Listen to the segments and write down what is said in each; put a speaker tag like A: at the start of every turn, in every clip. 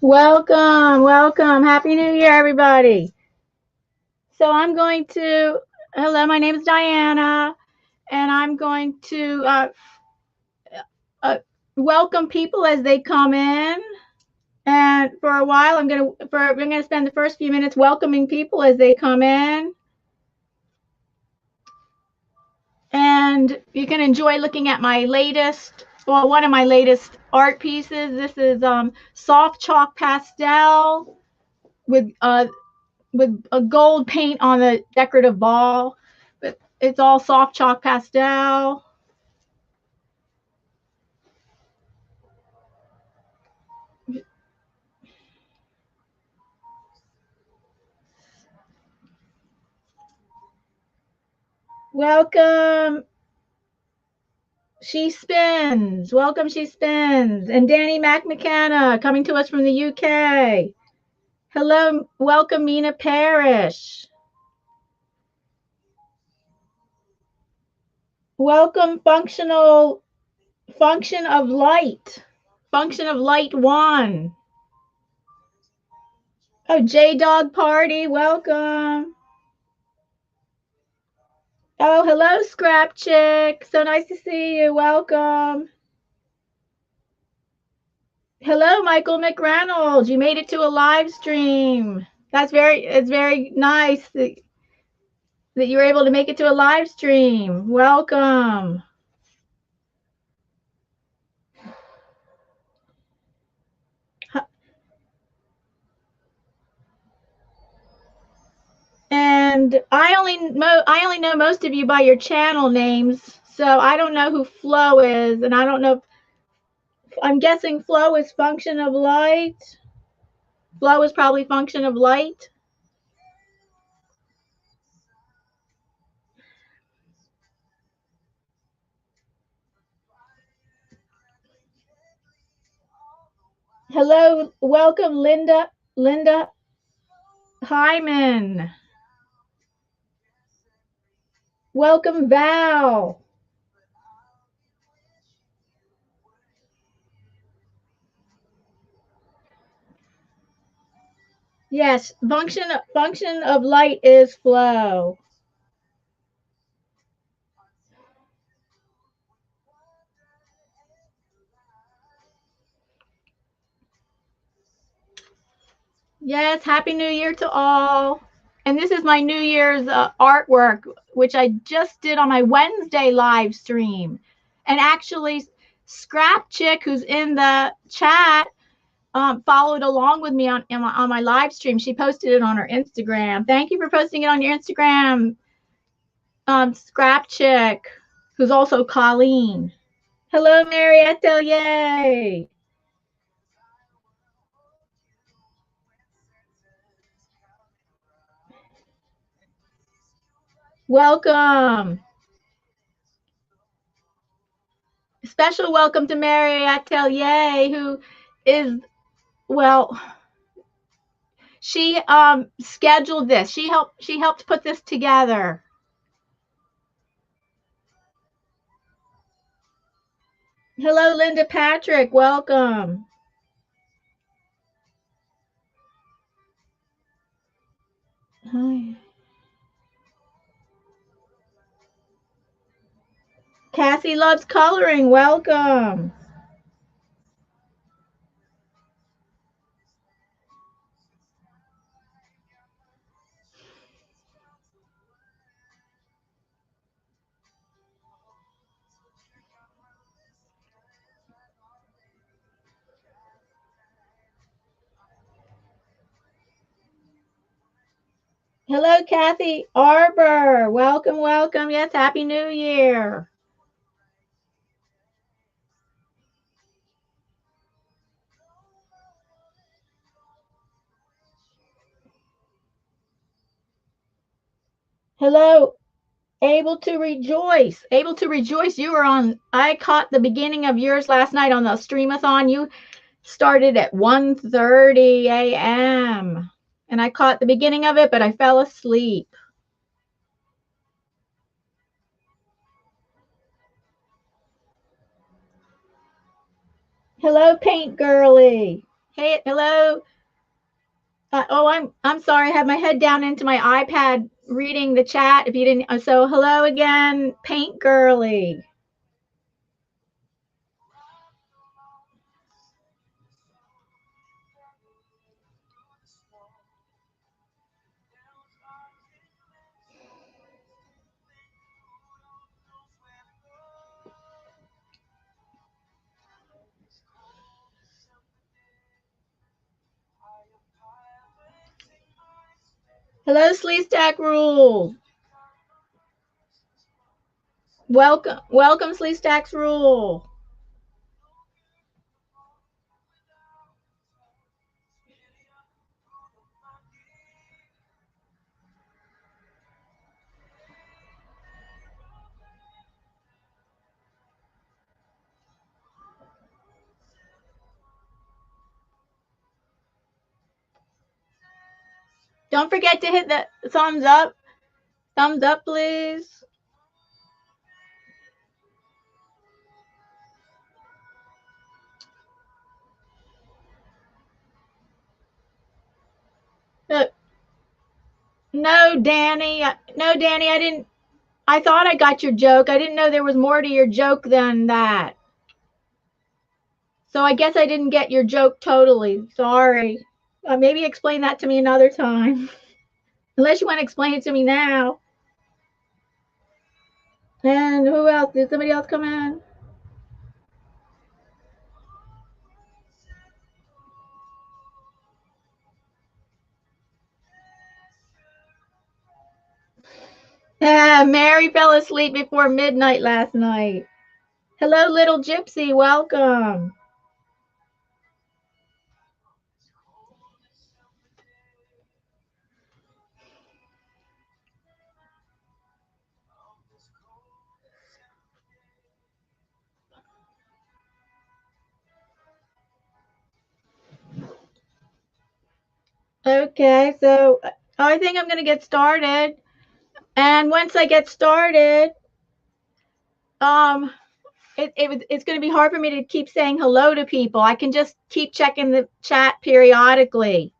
A: Welcome, welcome. Happy New Year, everybody. So I'm going to, hello, my name is Diana, and I'm going to welcome people as they come in. And for a while, I'm going to spend the first few minutes welcoming people as they come in. And you can enjoy looking at my latest, well, one of my latest art pieces. This is soft chalk pastel with a gold paint on the decorative ball, but it's all soft chalk pastel. Welcome, She Spins. Welcome, She Spins. And Danny McMckenna coming to us from the UK. Hello, welcome, Mina Parrish. Welcome, Function of Light. Function of Light 1. Oh, J-Dog Party, welcome. Oh, hello, Scrapchic. So nice to see you. Welcome. Hello, Michael McReynolds. You made it to a live stream. It's very nice that you're able to make it to a live stream. Welcome. And I only know most of you by your channel names, so I don't know who Flo is, and I don't know. I'm guessing Flo is Function of Light. Flo is probably Function of Light. Hello, welcome, Linda Hyman. Welcome, Val. Yes, function of light is flow. Yes, Happy New Year to all. And this is my New Year's artwork, which I just did on my Wednesday live stream. And actually, Scrapchic, who's in the chat, followed along with me on my live stream. She posted it on her Instagram. Thank you for posting it on your Instagram, Scrapchic, who's also Colleen. Hello, Meri Atelier. Welcome. Special welcome to Meri Atelier, who is, well, she scheduled this. She helped put this together. Hello, Linda Patrick. Welcome. Hi. Cassie loves coloring. Welcome. Hello, Kathy Arbor. Welcome, welcome. Yes, Happy New Year. Hello, Able to Rejoice. Able to Rejoice. You were on, I caught the beginning of yours last night on the Stream-a-thon. You started at 1:30 a.m. and I caught the beginning of it, but I fell asleep. Hello, paintgirlee. Hey, hello. Oh, I'm sorry. I have my head down into my iPad reading the chat. If you didn't, so hello again, paintgirlee. Hello, Sleestack Rules. Welcome, Sleestack's Rule. Don't forget to hit the thumbs up. Thumbs up, please. No, Danny. No, Danny, I didn't. I thought I got your joke. I didn't know there was more to your joke than that. So I guess I didn't get your joke totally. Sorry. Maybe explain that to me another time. Unless you want to explain it to me now. And who else? Did somebody else come in? Mary fell asleep before midnight last night. Hello, little gypsy. Welcome. Okay, so I think I'm going to get started. And once I get started, it's going to be hard for me to keep saying hello to people. I can just keep checking the chat periodically.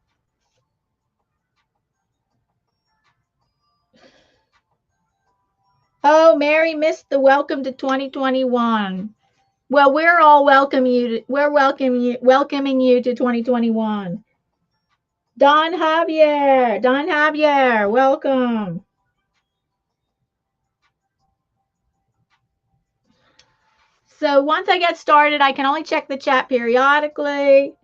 A: Oh, Mary missed the welcome to 2021. Well, we're all welcoming you to 2021. Don Javier, welcome. So once I get started, I can only check the chat periodically.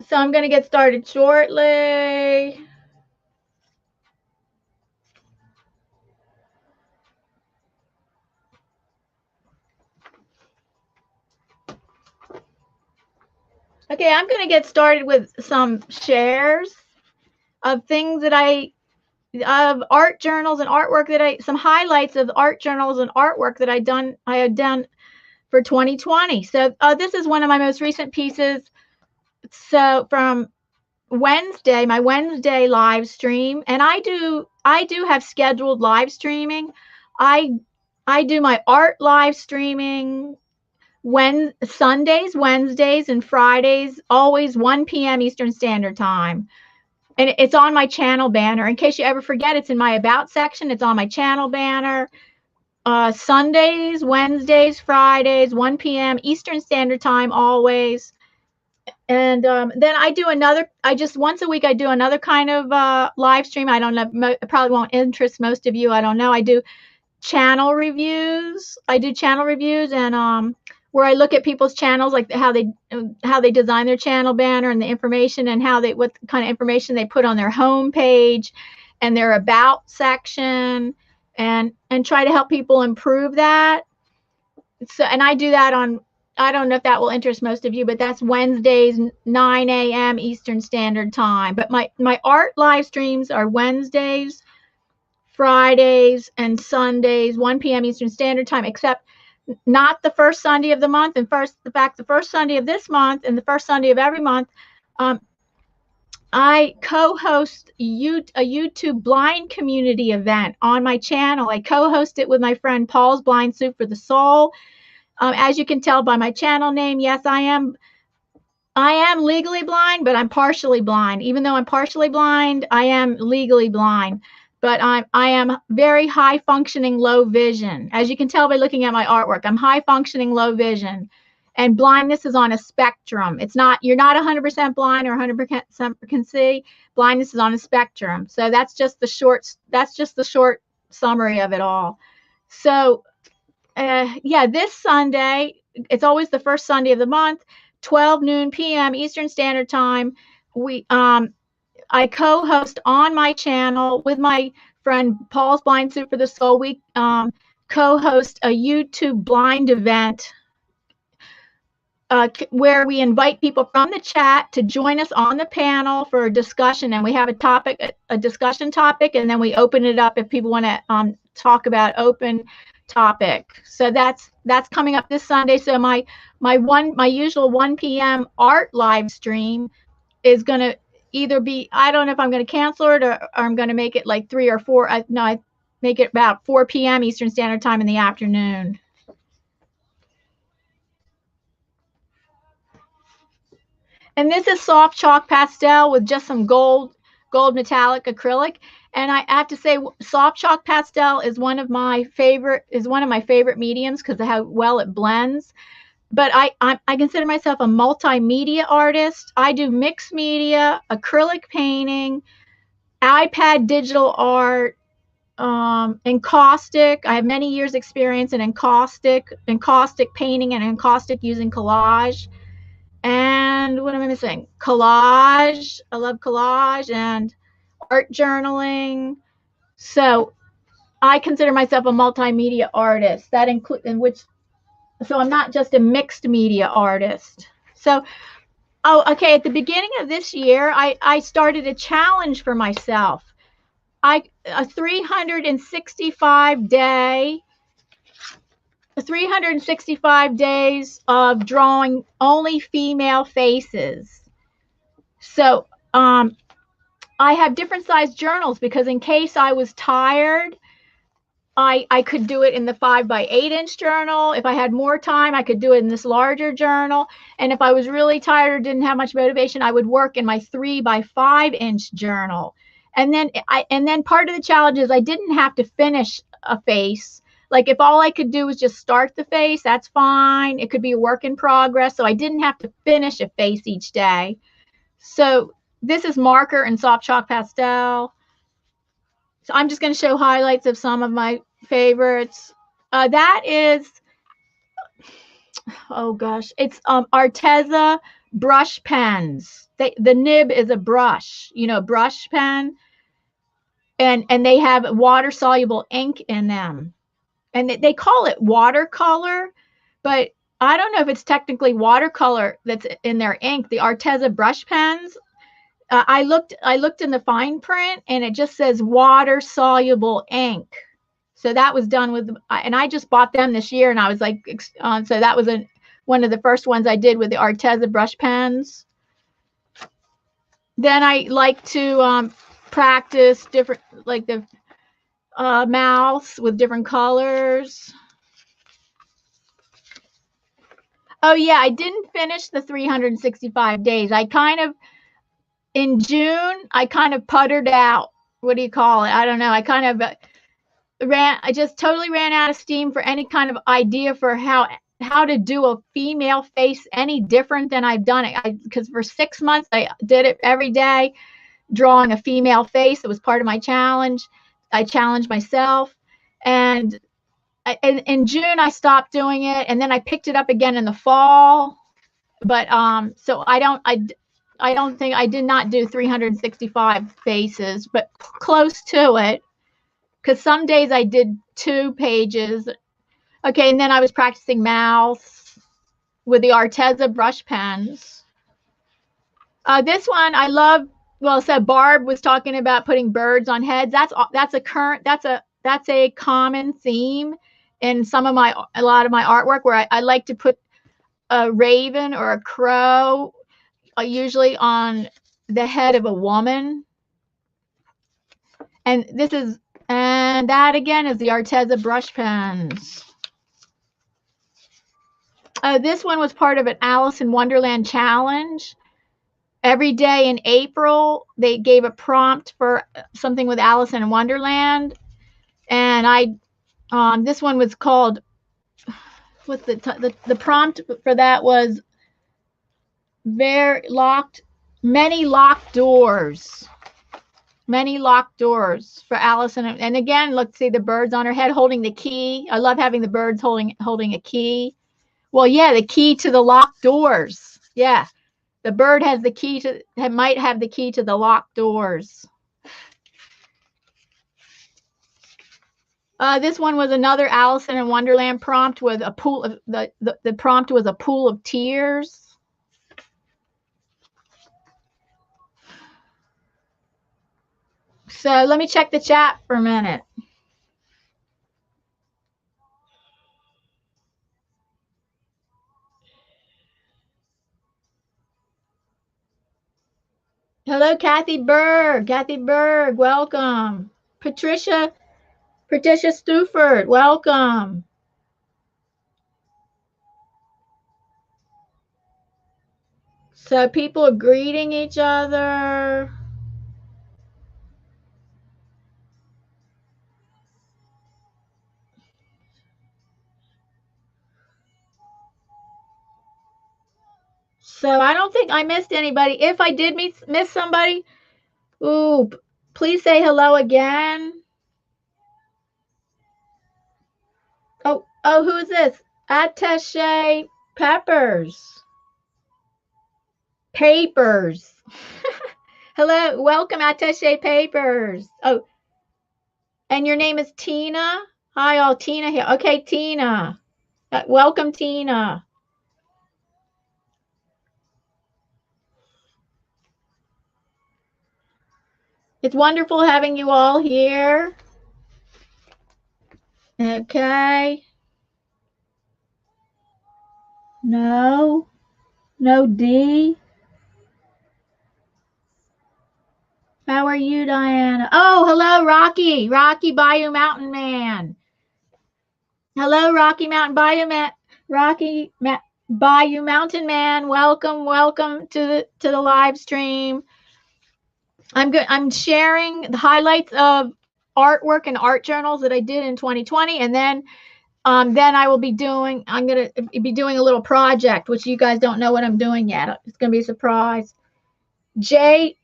A: So I'm going to get started shortly. Okay, I'm going to get started with some shares of things that of art journals and artwork that some highlights of art journals and artwork that I had done for 2020. So this is one of my most recent pieces. So from Wednesday, my Wednesday live stream, and I do have scheduled live streaming. I do my art live streaming Sundays, Wednesdays, and Fridays, always 1 p.m. Eastern Standard Time. And it's on my channel banner. In case you ever forget, it's in my About section. It's on my channel banner. Sundays, Wednesdays, Fridays, 1 p.m. Eastern Standard Time, always. And then I do once a week, I do another kind of live stream. I don't know, it probably won't interest most of you. I don't know. I do channel reviews. And where I look at people's channels, like how they design their channel banner and the information and what kind of information they put on their home page and their About section, and try to help people improve that. So, and I do that on, I don't know if that will interest most of you, but that's Wednesdays, 9 a.m. Eastern Standard Time. But my art live streams are Wednesdays, Fridays, and Sundays, 1 p.m. Eastern Standard Time, except not the first Sunday of the month. And the first Sunday of this month and the first Sunday of every month, I co-host a YouTube blind community event on my channel. I co-host it with my friend Paul's Blind Soup for the Soul. As you can tell by my channel name, yes, I am legally blind, but I'm partially blind. Even though I'm partially blind, I am legally blind. But I am very high functioning low vision. As you can tell by looking at my artwork, I'm high functioning low vision. And blindness is on a spectrum. It's not, you're not 100% blind or 100% can see. Blindness is on a spectrum. So that's just the short summary of it all. So yeah, this Sunday, it's always the first Sunday of the month, 12 noon p.m. Eastern Standard Time. I co-host on my channel with my friend Paul's Blind Soup for the Soul. We co-host a YouTube blind event where we invite people from the chat to join us on the panel for a discussion, and we have a discussion topic, and then we open it up if people want to talk about open topic. So that's coming up this Sunday. So my usual 1 p.m. art live stream is going to either be, I don't know if I'm going to cancel it or I'm going to make it like 3 or 4. I make it about 4 p.m. Eastern Standard Time in the afternoon. And this is soft chalk pastel with just some gold metallic acrylic. And I have to say, soft chalk pastel is one of my favorite mediums because of how well it blends. But I consider myself a multimedia artist. I do mixed media, acrylic painting, iPad digital art, encaustic. I have many years experience in encaustic painting and encaustic using collage. And what am I missing? Collage. I love collage and art journaling. So I consider myself a multimedia artist. That includes so I'm not just a mixed media artist. So, okay, at the beginning of this year, I started a challenge for myself. A 365 days of drawing only female faces. So I have different size journals because in case I was tired, I could do it in the 5x8-inch journal. If I had more time, I could do it in this larger journal. And if I was really tired or didn't have much motivation, I would work in my 3x5-inch journal. And then part of the challenge is I didn't have to finish a face. Like if all I could do was just start the face, that's fine. It could be a work in progress. So I didn't have to finish a face each day. So this is marker and soft chalk pastel. So I'm just going to show highlights of some of my favorites. That is, oh gosh, it's Arteza brush pens. The nib is a brush, brush pen. And they have water soluble ink in them. And they call it watercolor, but I don't know if it's technically watercolor that's in their ink. The Arteza brush pens, I looked in the fine print and it just says water soluble ink. So that was done with, and I just bought them this year, and I was like, so that was one of the first ones I did with the Arteza brush pens. Then I like to practice different, like the mouths with different colors. Oh yeah, I didn't finish the 365 days. In June, I kind of puttered out. What do you call it? I don't know. I just totally ran out of steam for any kind of idea for how to do a female face any different than I've done it. Because for 6 months, I did it every day, drawing a female face. It was part of my challenge. I challenged myself. And in June, I stopped doing it. And then I picked it up again in the fall. But so I don't think I did not do 365 faces, but close to it. Because some days I did 2 pages. Okay, and then I was practicing mouths with the Arteza brush pens. This one I love. Well, so Barb was talking about putting birds on heads. That's a common theme in a lot of my artwork, where I like to put a raven or a crow, usually on the head of a woman. And that again is the Arteza brush pens. This one was part of an Alice in Wonderland challenge. Every day in April, they gave a prompt for something with Alice in Wonderland. And this one was called, what's the prompt for that was many locked doors. Many locked doors for Alice. And again, let's see the birds on her head holding the key. I love having the birds holding a key. Well, yeah, the key to the locked doors. Yeah, the bird has the key might have the key to the locked doors. This one was another Alice in Wonderland prompt with a pool of the prompt was a pool of tears. So let me check the chat for a minute. Hello, Kathy Berg. Kathy Berg, welcome. Patricia Stuford, welcome. So people are greeting each other. So I don't think I missed anybody. If I did miss somebody, ooh, please say hello again. Oh, who is this? Attaché Papers. Hello, welcome, Attaché Papers. Oh, and your name is Tina? Hi, all, Tina here. Okay, Tina. Welcome, Tina. It's wonderful having you all here. Okay. No D. How are you, Diana? Oh, hello, Rocky Bayou Mountain Man. Hello, Rocky Bayou Mountain Man. Welcome to the live stream. I'm sharing the highlights of artwork and art journals that I did in 2020, and then I will be doing. I'm gonna be doing a little project, which you guys don't know what I'm doing yet. It's gonna be a surprise. J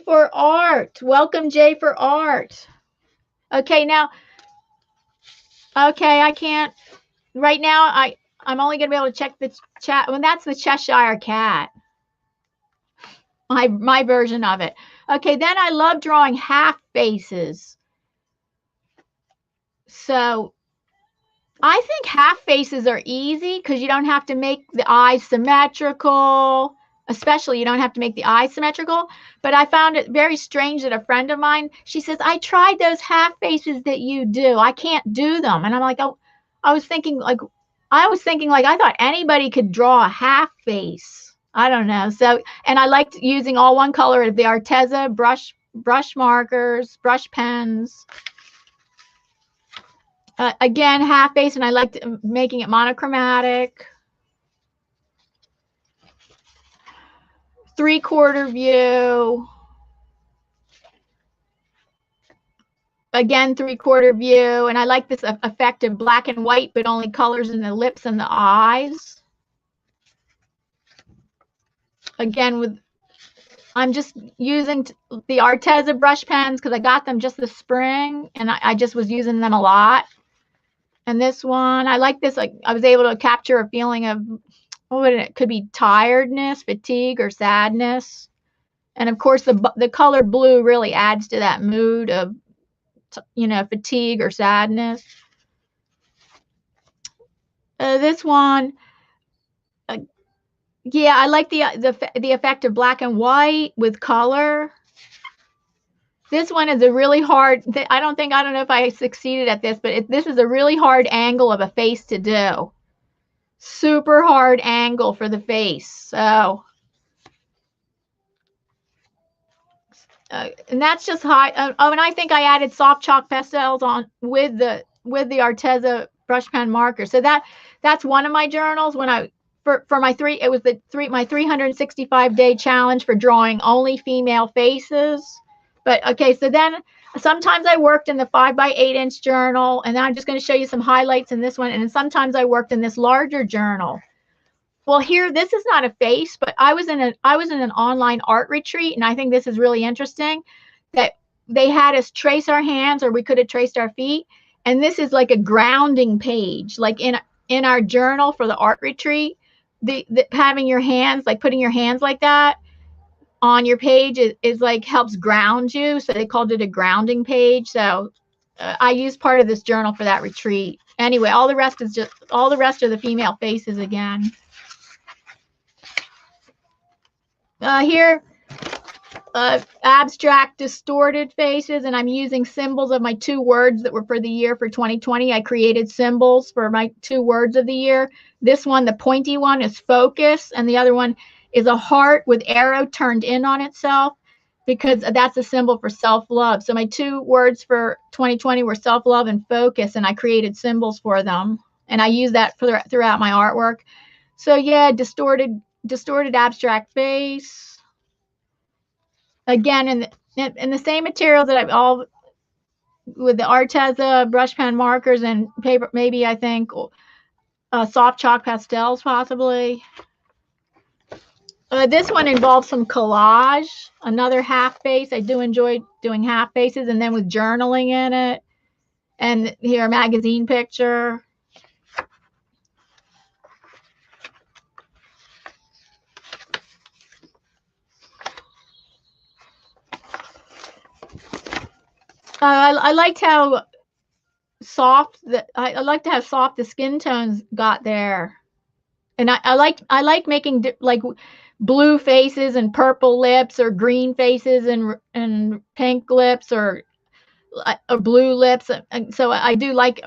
A: for Art. Welcome, J for Art. Okay, now. Okay, I can't. Right now, I'm only gonna be able to check the chat. Well, that's the Cheshire Cat. My version of it. Okay, then I love drawing half faces. So I think half faces are easy because you don't have to make the eyes symmetrical. Especially, you don't have to make the eyes symmetrical. But I found it very strange that a friend of mine, she says, I tried those half faces that you do. I can't do them. And I'm like, oh, I was thinking like I thought anybody could draw a half face. I don't know. So, and I liked using all one color of the Arteza brush markers, brush pens. Again, half face, and I liked making it monochromatic. 3/4 view. Again, 3/4 view. And I like this effect of black and white, but only colors in the lips and the eyes. Again, I'm just using the Arteza brush pens because I got them just this spring, and I just was using them a lot. And this one, I like this. Like I was able to capture a feeling of, it could be tiredness, fatigue, or sadness. And of course, the color blue really adds to that mood of, fatigue or sadness. This one, yeah, I like the effect of black and white with color. This one is a really hard. I don't know if I succeeded at this, but this is a really hard angle of a face to do. Super hard angle for the face. So And that's just high. Oh, and I think I added soft chalk pastels on with the Arteza brush pen marker. So that's one of my journals. When I for my my 365-day challenge for drawing only female faces. But okay, so then sometimes I worked in the 5x8-inch journal, and I'm just going to show you some highlights in this one. And sometimes I worked in this larger journal. Well, here, this is not a face, but I was in an online art retreat, and I think this is really interesting that they had us trace our hands, or we could have traced our feet. And this is like a grounding page, like in our journal for the art retreat. The having your hands, like putting your hands like that on your page is like helps ground you. So they called it a grounding page. So I used part of this journal for that retreat. Anyway, all the rest are the female faces again. Here, abstract distorted faces, and I'm using symbols of my 2 words that were for the year for 2020. I created symbols for my 2 words of the year. This one, the pointy one, is focus, and the other one is a heart with arrow turned in on itself, because that's a symbol for self-love. So my 2 words for 2020 were self-love and focus, and I created symbols for them, and I use that throughout my artwork. So yeah, distorted abstract face. Again, in the same material that I've all with the Arteza brush pen markers and paper, maybe I think soft chalk pastels possibly. This one involves some collage, another half face. I do enjoy doing half faces, and then with journaling in it. And here, a magazine picture. I liked how soft I like to have soft the skin tones got there, and I like making like blue faces and purple lips, or green faces and pink lips, or blue lips. And so I do like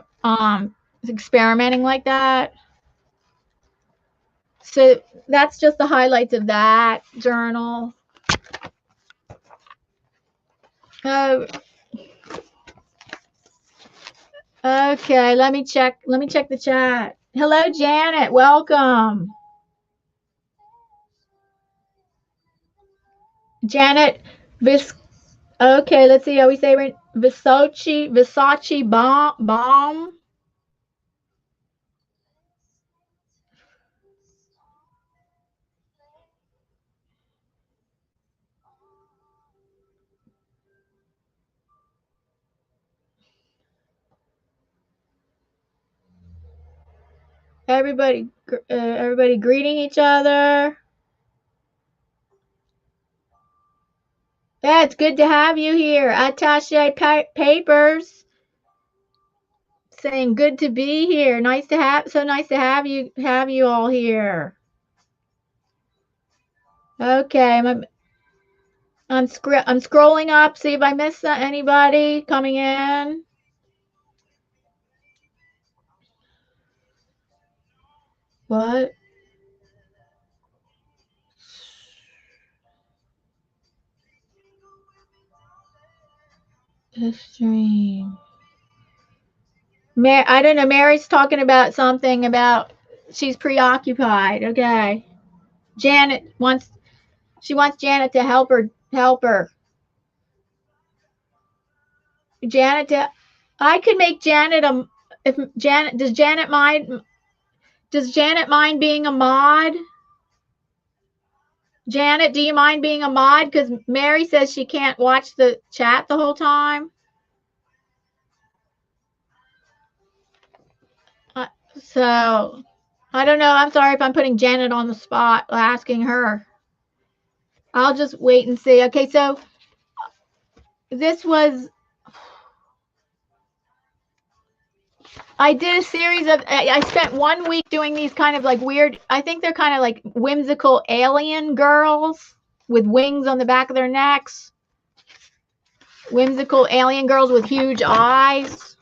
A: experimenting like that. So that's just the highlights of that journal. Okay, let me check the chat. Hello, Janet. Welcome. Janet, okay, let's see how we say it. Versace bomb. Everybody greeting each other. Yeah, it's good to have you here. Attaché Papers saying good to be here. So nice to have you all here. Okay, I'm scrolling up, see if I missed anybody coming in. What? The stream. I don't know. Mary's talking about something about she's preoccupied. Okay. Janet wants Janet to help her. I could make Janet does Janet mind being a mod? Janet, do you mind being a mod? Because Mary says she can't watch the chat the whole time. So I don't know. I'm sorry if I'm putting Janet on the spot, asking her. I'll just wait and see. Okay, so this was, I did a series of, I spent 1 week doing these kind of like weird, I think they're kind of like whimsical alien girls with wings on the back of their necks. Whimsical alien girls with huge eyes.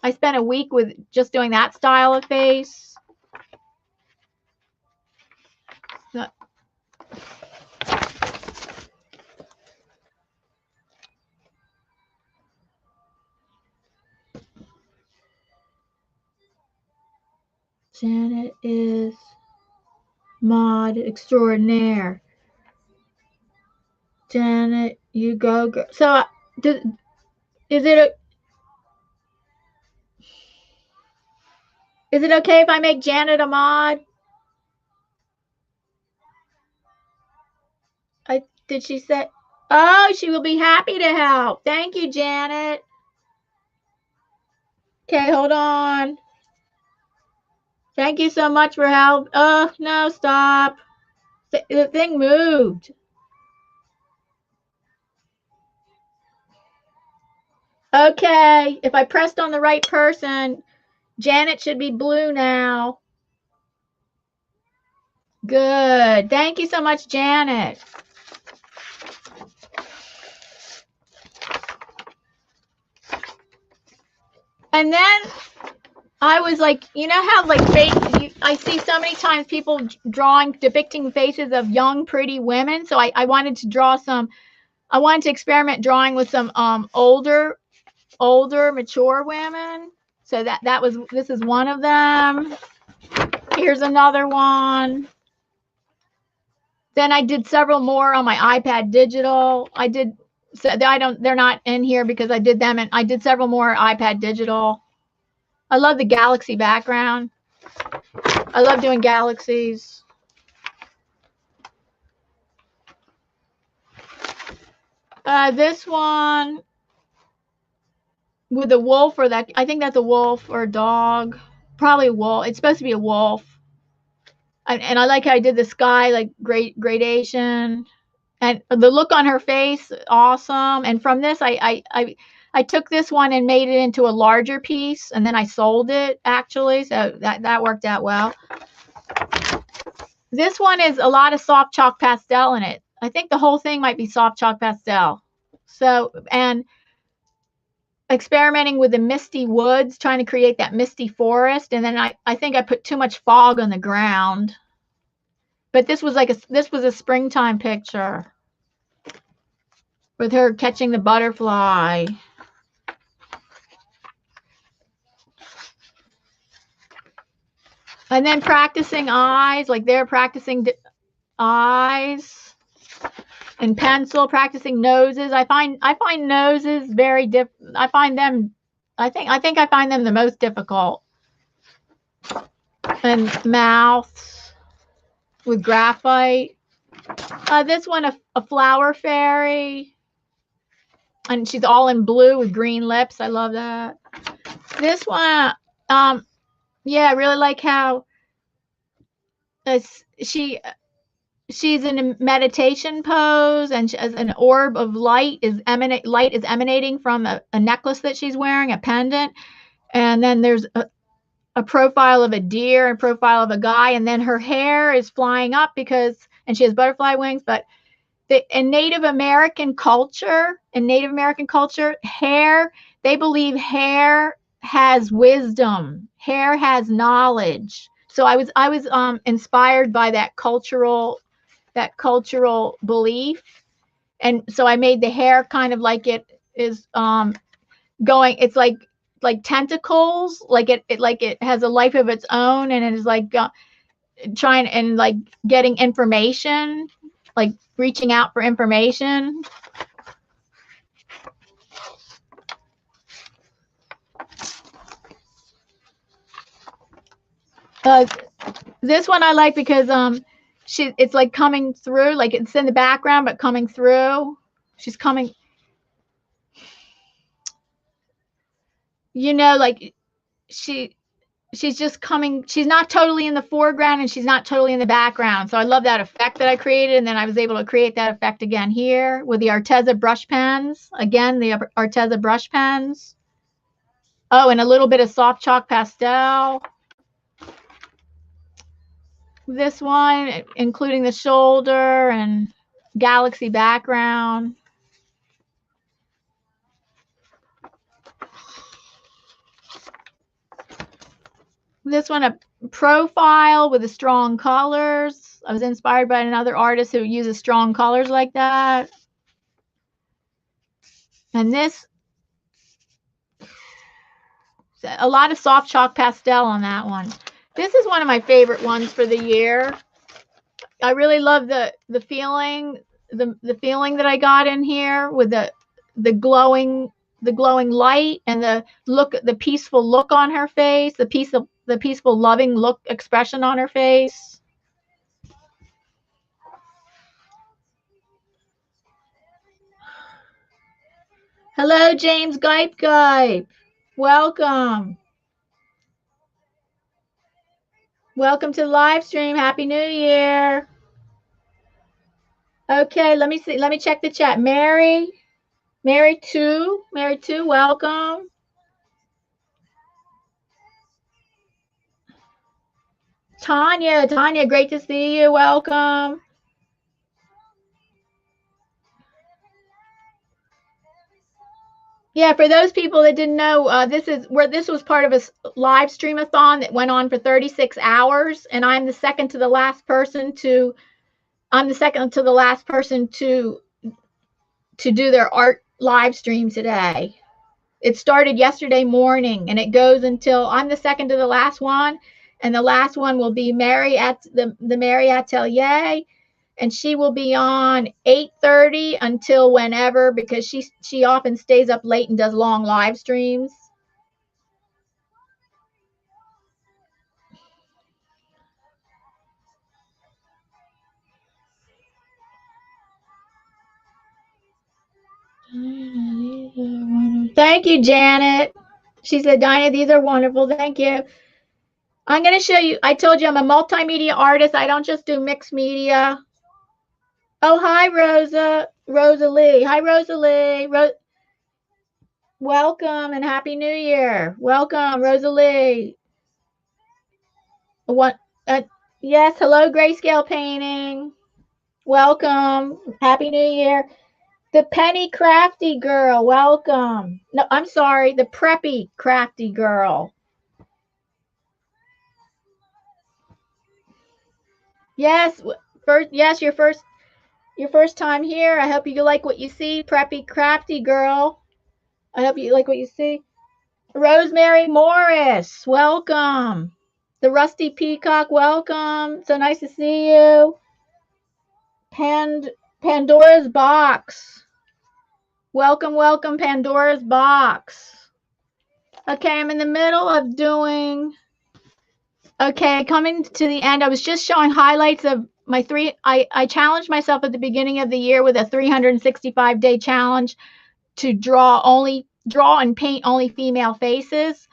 A: I spent a week with just doing that style of face. Janet is mod extraordinaire. Janet, you go. So, is it okay if I make Janet a mod? Did she say? Oh, she will be happy to help. Thank you, Janet. Okay, hold on. Thank you so much for help. Oh, no, stop. The thing moved. Okay, if I pressed on the right person, Janet should be blue now. Good. Thank you so much, Janet. And then I was like, you know how like I see so many times people depicting faces of young, pretty women. So I wanted to draw some. I wanted to experiment drawing with some older, mature women. So this is one of them. Here's another one. Then I did several more on my iPad digital. They're not in here because I did them, and I did several more iPad digital. I love the galaxy background. I love doing galaxies. This one with a wolf, or that, I think that's a wolf or a dog. Probably a wolf. It's supposed to be a wolf. And I like how I did the sky, like gradation. And the look on her face, awesome. And from this, I took this one and made it into a larger piece, and then I sold it, actually. So that worked out well. This one is a lot of soft chalk pastel in it. I think the whole thing might be soft chalk pastel. So, and experimenting with the misty woods, trying to create that misty forest. And then I think I put too much fog on the ground. But this was a springtime picture with her catching the butterfly. And then practicing eyes, like they're practicing eyes and pencil, practicing noses. I find noses very different. I find them the most difficult. And mouths with graphite. This one, a flower fairy. And she's all in blue with green lips. I love that. This one, yeah, I really like how she's in a meditation pose, and as an orb of light is emanating from a necklace that she's wearing, a pendant. And then there's a profile of a deer and profile of a guy, and then her hair is flying up and she has butterfly wings. But in Native American culture, hair, they believe hair has wisdom, hair has knowledge. So I was inspired by that cultural belief, and so I made the hair kind of like it is going. It's like tentacles, like it has a life of its own, and it is like trying and like getting information, like reaching out for information. This one I like because it's like coming through, like it's in the background but coming through. She's coming, you know, like she's just coming. She's not totally in the foreground and she's not totally in the background. So I love that effect that I created, and then I was able to create that effect again here with the Arteza brush pens. Again, the Arteza brush pens. Oh, and a little bit of soft chalk pastel. This one, including the shoulder and galaxy background. This one, a profile with the strong colors. I was inspired by another artist who uses strong colors like that. And this, a lot of soft chalk pastel on that one. This is one of my favorite ones for the year. I really love the feeling, the feeling that I got in here with the glowing light and the peaceful look on her face, the peaceful loving look expression on her face. Hello, James Gipe. Welcome. Welcome to the live stream. Happy New Year. Okay, let me see. Let me check the chat. Meri 2, welcome. Tanya, great to see you. Welcome. Yeah, for those people that didn't know, this was part of a live stream-a-thon that went on for 36 hours, and I'm the second to the last person to do their art live stream today. It started yesterday morning, and it goes until I'm the second to the last one, and the last one will be Meri at the Meri Atelier, and she will be on 8:30 until whenever, because she often stays up late and does long live streams. Thank you, Janet. She said, Dinah, these are wonderful. Thank you. I'm going to show you. I told you I'm a multimedia artist. I don't just do mixed media. Oh, hi, Rosalie. Hi, Rosalie. Welcome and Happy New Year. Welcome, Rosalie. Yes, hello, Grayscale Painting. Welcome. Happy New Year. The Penny Crafty Girl, welcome. No, I'm sorry, the Preppy Crafty Girl. Yes, your first time here. I hope you like what you see, Preppy Crafty Girl. I hope you like what you see. Rosemary Morris, welcome. The Rusty Peacock, welcome. So nice to see you. Pandora's Box. Welcome, Pandora's Box. Okay, I'm in the middle of doing... Okay, coming to the end, I was just showing highlights of my I challenged myself at the beginning of the year with a 365-day challenge to draw and paint only female faces.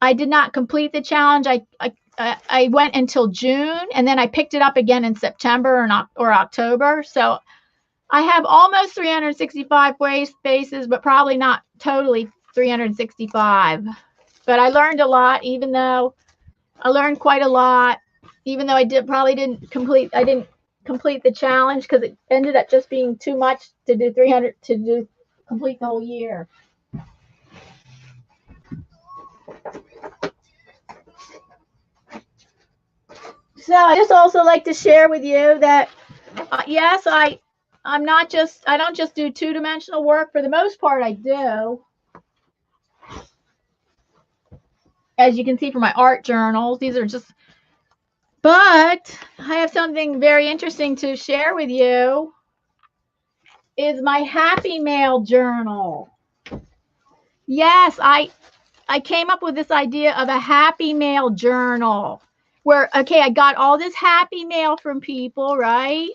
A: I did not complete the challenge. I went until June, and then I picked it up again in September or October. So I have almost 365 faces, but probably not totally 365. But I learned a lot, even though I learned quite a lot, even though I didn't complete the challenge, because it ended up just being too much to do complete the whole year. So I just also like to share with you that yes, I don't just do two-dimensional work. For the most part, I do. As you can see from my art journals, these are just, but I have something very interesting to share with you. Is my Happy Mail journal. Yes, I came up with this idea of a Happy Mail journal where, okay, I got all this happy mail from people, right?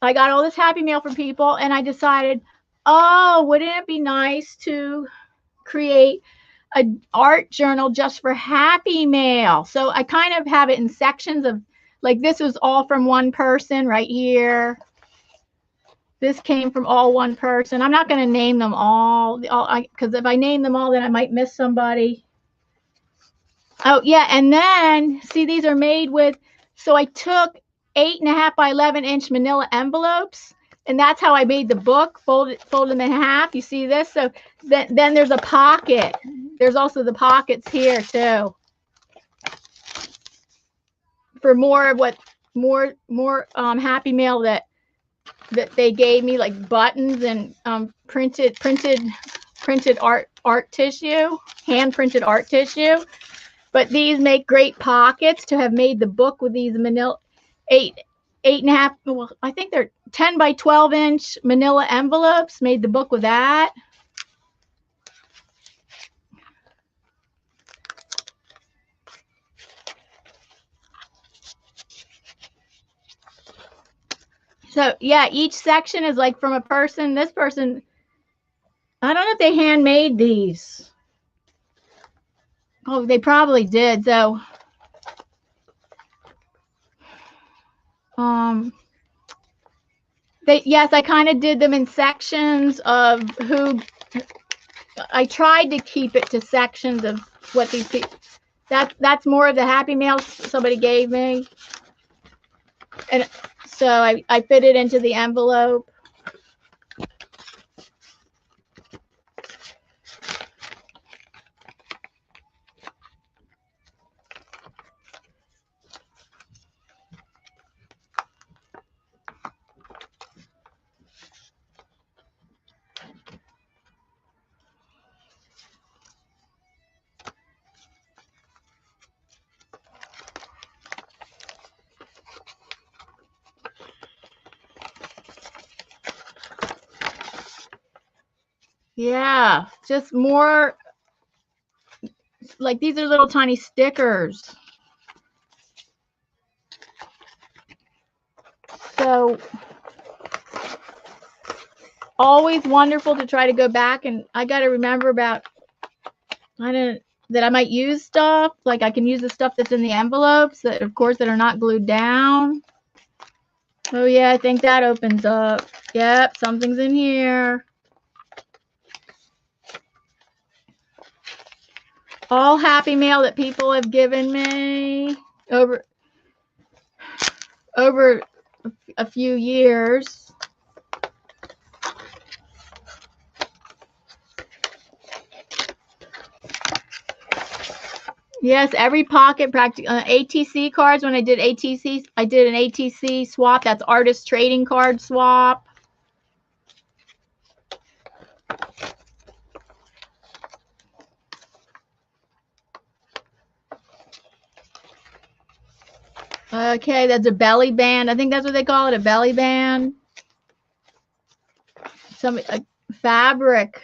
A: I got all this happy mail from people, and I decided, oh, wouldn't it be nice to create an art journal just for happy mail? So I kind of have it in sections of, like, this was all from one person right here. This came from all one person. I'm not going to name them all, because if I name them all, then I might miss somebody. Oh, yeah, and then, see, these are made with, so I took 8.5 by 11-inch manila envelopes, and that's how I made the book, fold them in half. You see this? So then there's a pocket. There's also the pockets here, too, for more of what, more happy mail that they gave me, like buttons and printed art tissue, hand printed art tissue. But these make great pockets to have made the book with these manila 8.5, well, I think they're 10 by 12 inch manila envelopes. Made the book with that. So yeah, each section is like from a person. This person, I don't know if they handmade these. Oh, they probably did. So, yes, I kind of did them in sections of who. I tried to keep it to sections of what these people. That's more of the happy mails somebody gave me, and so I fit it into the envelope. Yeah, just more like these are little tiny stickers. So always wonderful to try to go back, and I got to remember about that I might use stuff, like I can use the stuff that's in the envelopes that of course that are not glued down. Oh yeah, I think that opens up. Yep, something's in here. All happy mail that people have given me over a few years. Yes, every pocket practically. ATC cards, when I did ATC, I did an ATC swap. That's artist trading card swap. Okay, that's a belly band. I think that's what they call it, a belly band. A fabric.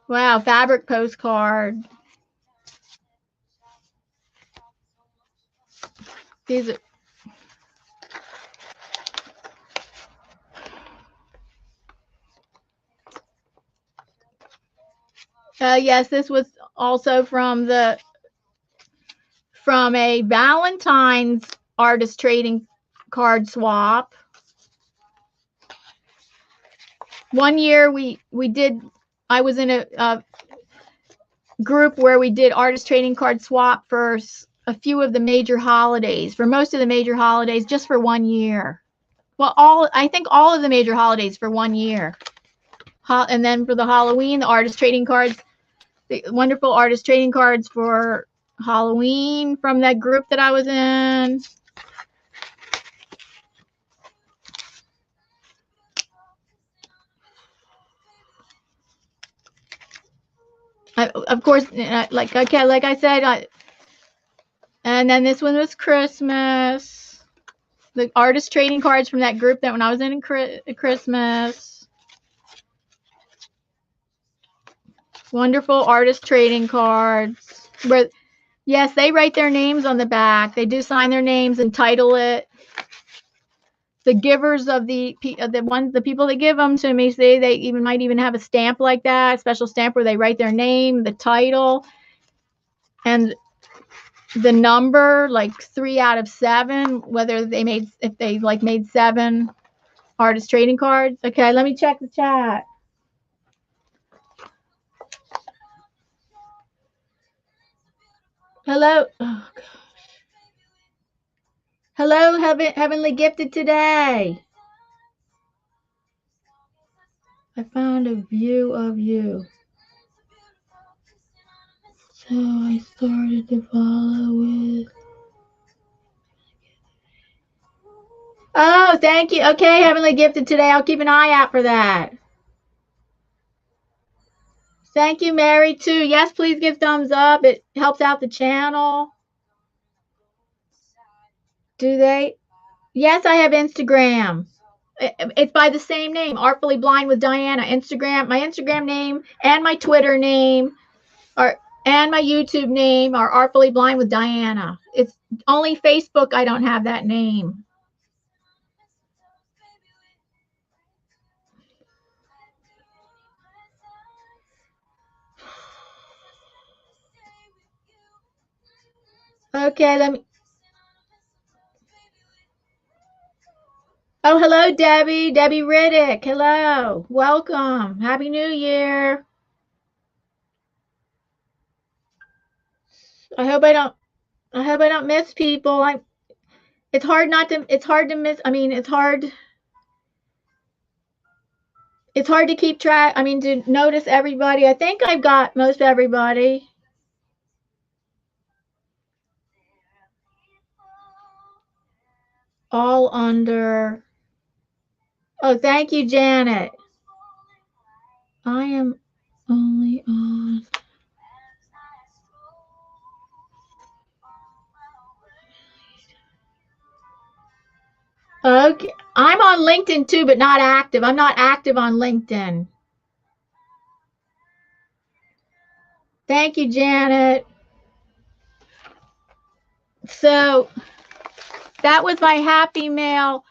A: Wow, fabric postcard. These are. Yes, this was also from a Valentine's artist trading card swap. One year I was in a group where we did artist trading card swap for a few of the major holidays, for most of the major holidays, just for 1 year. Well, I think all of the major holidays for 1 year. And then for the Halloween, the artist trading cards, the wonderful artist trading cards for Halloween from that group that I was in. Of course, like I said, and then this one was Christmas. The artist trading cards from that group that when I was in Christmas. Wonderful artist trading cards. Where, yes, they write their names on the back. They do sign their names and title it. The givers of the people that give them to me say they might even have a stamp like that, a special stamp where they write their name, the title, and the number, like 3 out of 7, whether if they made 7 artist trading cards. Okay, let me check the chat. Hello. Oh, gosh. Hello, Heavenly Gifted today. I found a view of you. So I started to follow it. Oh, thank you. Okay, Heavenly Gifted today. I'll keep an eye out for that. Thank you, Mary, too. Yes, please give thumbs up. It helps out the channel. Do they? Yes, I have Instagram. It's by the same name, Artfully Blind with Diana. Instagram, my Instagram name and my Twitter name and my YouTube name are Artfully Blind with Diana. It's only Facebook I don't have that name. Okay, let me. Oh, hello, Debbie. Debbie Riddick. Hello. Welcome. Happy New Year. I hope I don't miss people. It's hard to miss. I mean, it's hard to keep track. I mean, to notice everybody. I think I've got most everybody. All under. Oh, thank you, Janet. I am only on. Okay, I'm on LinkedIn too, but not active. I'm not active on LinkedIn. Thank you, Janet. So that was my Happy Mail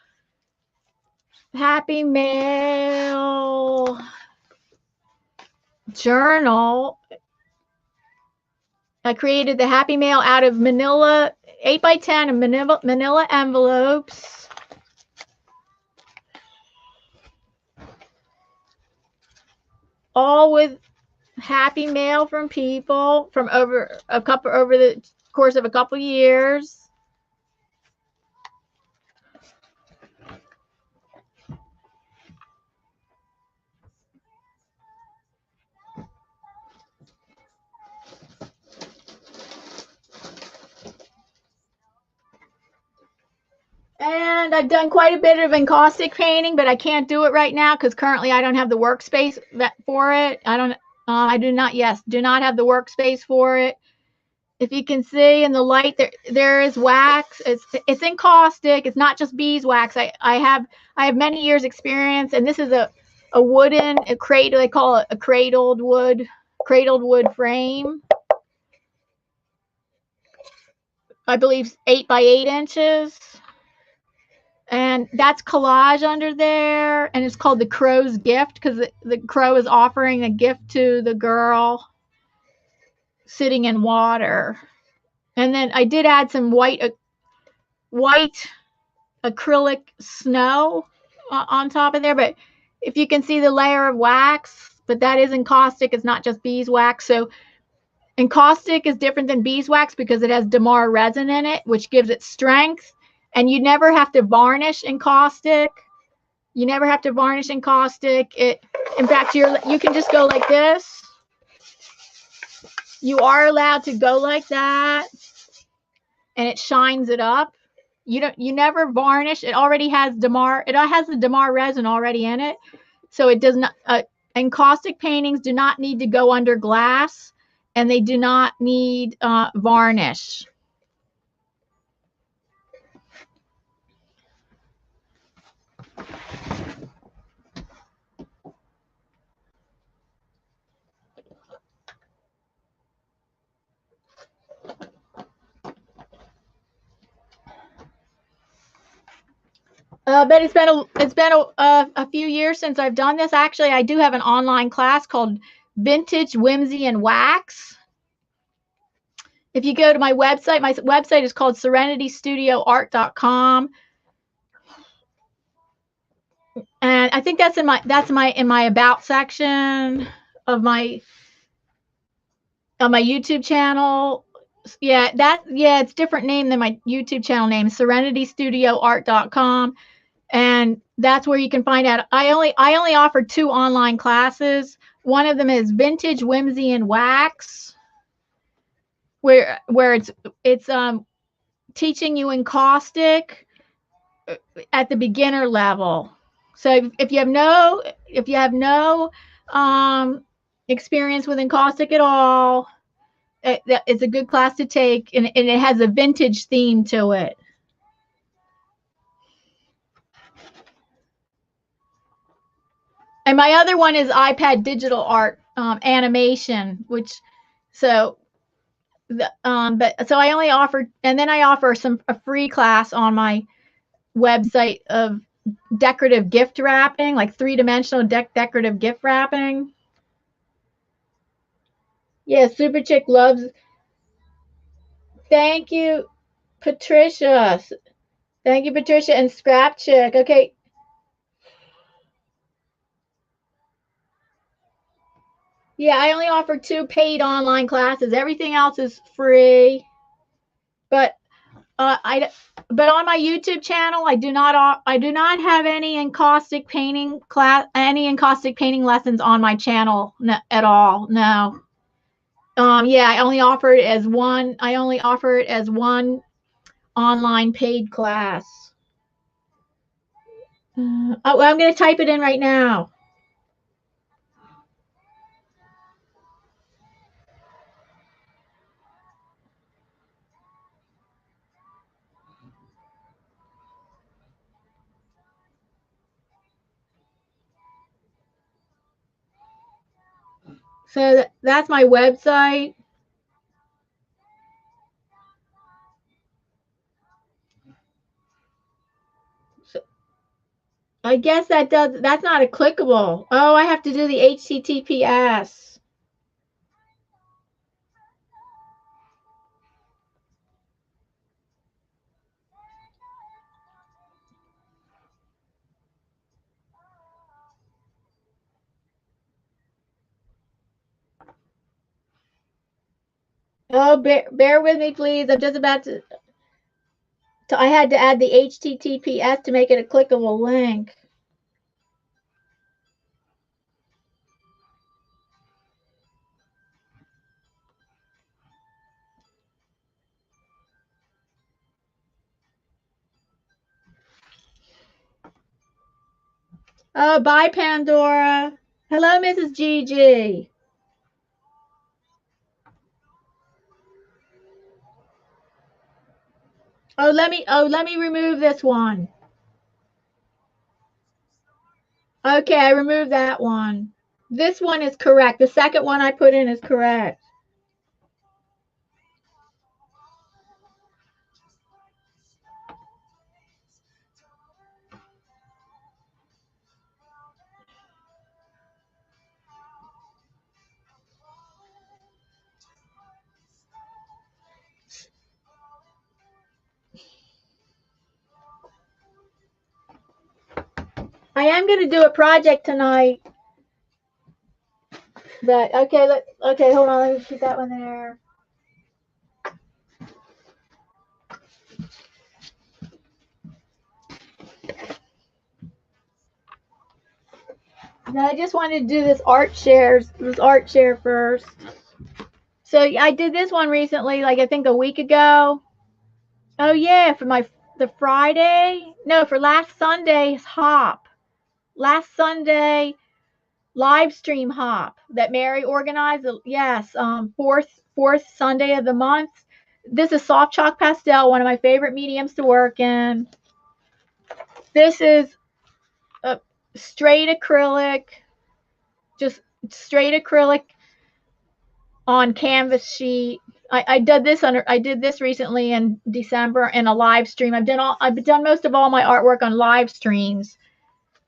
A: journal. I created the Happy Mail out of manila 8x10 and manila envelopes. All with happy mail from people from over the course of a couple years. And I've done quite a bit of encaustic painting, but I can't do it right now because currently I don't have the workspace for it. I do not have the workspace for it. If you can see in the light, there is wax. It's encaustic. It's not just beeswax. I have many years experience, and this is a wooden cradle. They call it a cradled wood frame. I believe 8 by 8 inches. And that's collage under there, and it's called the Crow's Gift because the crow is offering a gift to the girl sitting in water. And then I did add some white acrylic snow on top of there, but if you can see the layer of wax, but that is encaustic. It's not just beeswax. So encaustic is different than beeswax because it has Damar resin in it, which gives it strength. And you never have to varnish encaustic. In fact, you can just go like this. You are allowed to go like that, and it shines it up. You never varnish. It already has Damar. It has the Damar resin already in it, so it does not. Encaustic paintings do not need to go under glass, and they do not need varnish. But it's been a few years since I've done this. Actually, I do have an online class called Vintage Whimsy and Wax. If you go to my website is called serenitystudioart.com. And I think that's in my about section of my YouTube channel. It's different name than my YouTube channel name, serenitystudioart.com. And that's where you can find out. I only offer 2 online classes. One of them is Vintage Whimsy and Wax, where it's teaching you encaustic at the beginner level. So if you have no experience with encaustic at all. It's a good class to take, and it has a vintage theme to it. And my other one is iPad digital art animation, which so I only offer, and then I offer a free class on my website of decorative gift wrapping, like 3-dimensional decorative gift wrapping. Yeah, Super Chick loves. Thank you, Patricia. Thank you, Patricia and Scrapchic. Okay. Yeah, I only offer 2 paid online classes. Everything else is free. But but on my YouTube channel, I do not have any encaustic painting lessons on my channel at all. No. Yeah, I only offer it as one. I only offer it as one online paid class. Oh, I'm going to type it in right now. So that's my website. So I guess that's not a clickable. Oh, I have to do the HTTPS. Oh, bear with me, please. I'm just about to. I had to add the HTTPS to make it a clickable link. Oh, bye, Pandora. Hello, Mrs. Gigi. Oh, let me remove this one. Okay, I removed that one. This one is correct. The second one I put in is correct. I am going to do a project tonight. But okay, hold on. Let me keep that one there. Now I just wanted to do this art share first. So I did this one recently, like I think a week ago. Oh yeah, for for last Sunday's hop. Last Sunday live stream hop that Meri organized. Yes, fourth Sunday of the month. This is soft chalk pastel, one of my favorite mediums to work in. This is a straight acrylic, just straight acrylic on canvas sheet. I did this recently in December in a live stream. I've done most of all my artwork on live streams.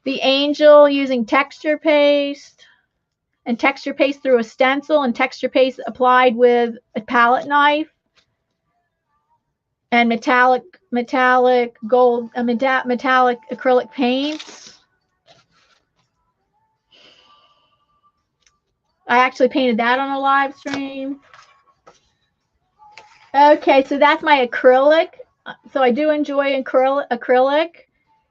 A: The angel using texture paste and texture paste through a stencil and texture paste applied with a palette knife and metallic gold metallic acrylic paints. I actually painted that on a live stream. Okay, so that's my acrylic. So I do enjoy acrylic.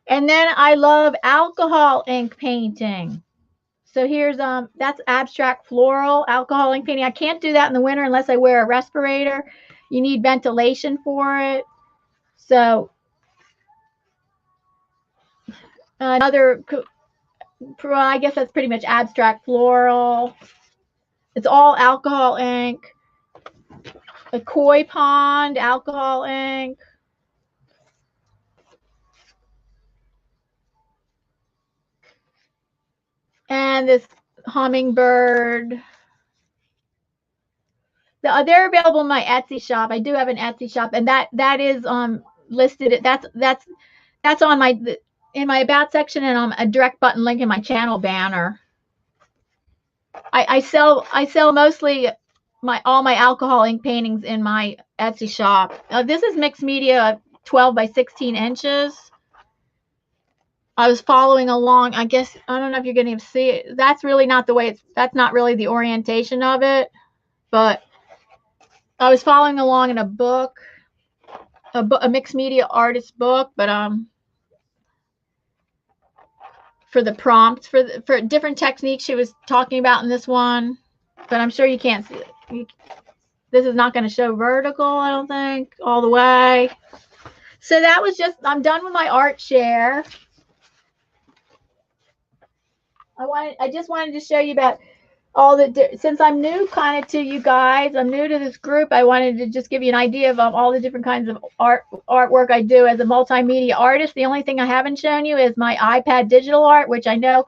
A: And then I love alcohol ink painting. So here's that's abstract floral alcohol ink painting. I can't do that in the winter unless I wear a respirator. You need ventilation for it. So I guess that's pretty much abstract floral. It's all alcohol ink. A koi pond, alcohol ink. And this hummingbird. They're available in my Etsy shop. I do have an Etsy shop, and that is listed. That's on my in my about section and on a direct button link in my channel banner. I sell mostly all my alcohol ink paintings in my Etsy shop. This is mixed media, 12 by 16 inches. I was following along. I guess I don't know if you're going to see it. That's really not the way that's not really the orientation of it, but I was following along in a book, a mixed media artist book, but for the prompts for different techniques she was talking about in this one, but I'm sure you can't see it. This is not going to show vertical, I don't think, all the way. So that was just, I'm done with my art share. I just wanted to show you about all the, since I'm new kind of to you guys, I'm new to this group, I wanted to just give you an idea of all the different kinds of artwork I do as a multimedia artist. The only thing I haven't shown you is my iPad digital art, which I know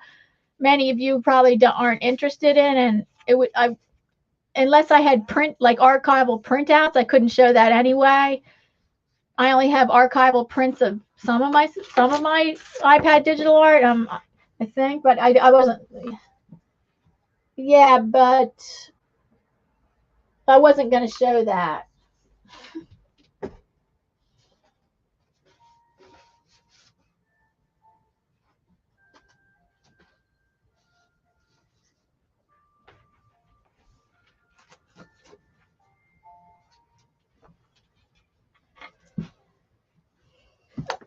A: many of you probably aren't interested in, and it would, unless I had archival printouts, I couldn't show that anyway. I only have archival prints of some of my iPad digital art, I think, but I wasn't. Yeah, but I wasn't going to show that.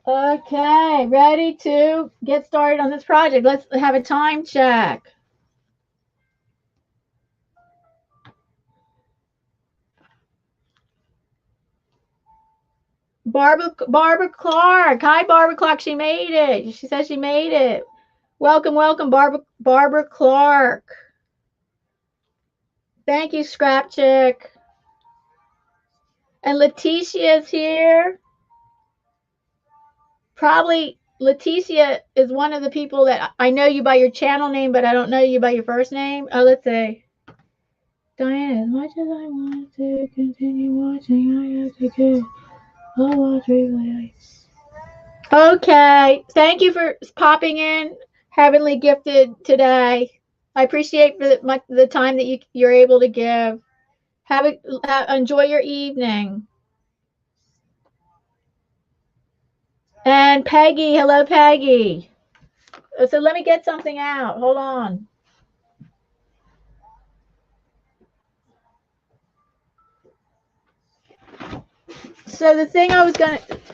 A: Okay, ready to get started on this project. Let's have a time check. Barbara Clark. Hi, Barbara Clark. She made it. She says she made it. Welcome, welcome, Barbara Clark. Thank you, Scrapchic. And Letitia's here. Probably Leticia is one of the people that I know you by your channel name, but I don't know you by your first name. Oh, let's see. Diana, as much as I want to continue watching, I have to go. I'll watch replays. Okay. Thank you for popping in, Heavenly Gifted, today. I appreciate the time that you're able to give. Enjoy your evening. And Peggy, hello, Peggy. So let me get something out. Hold on. So the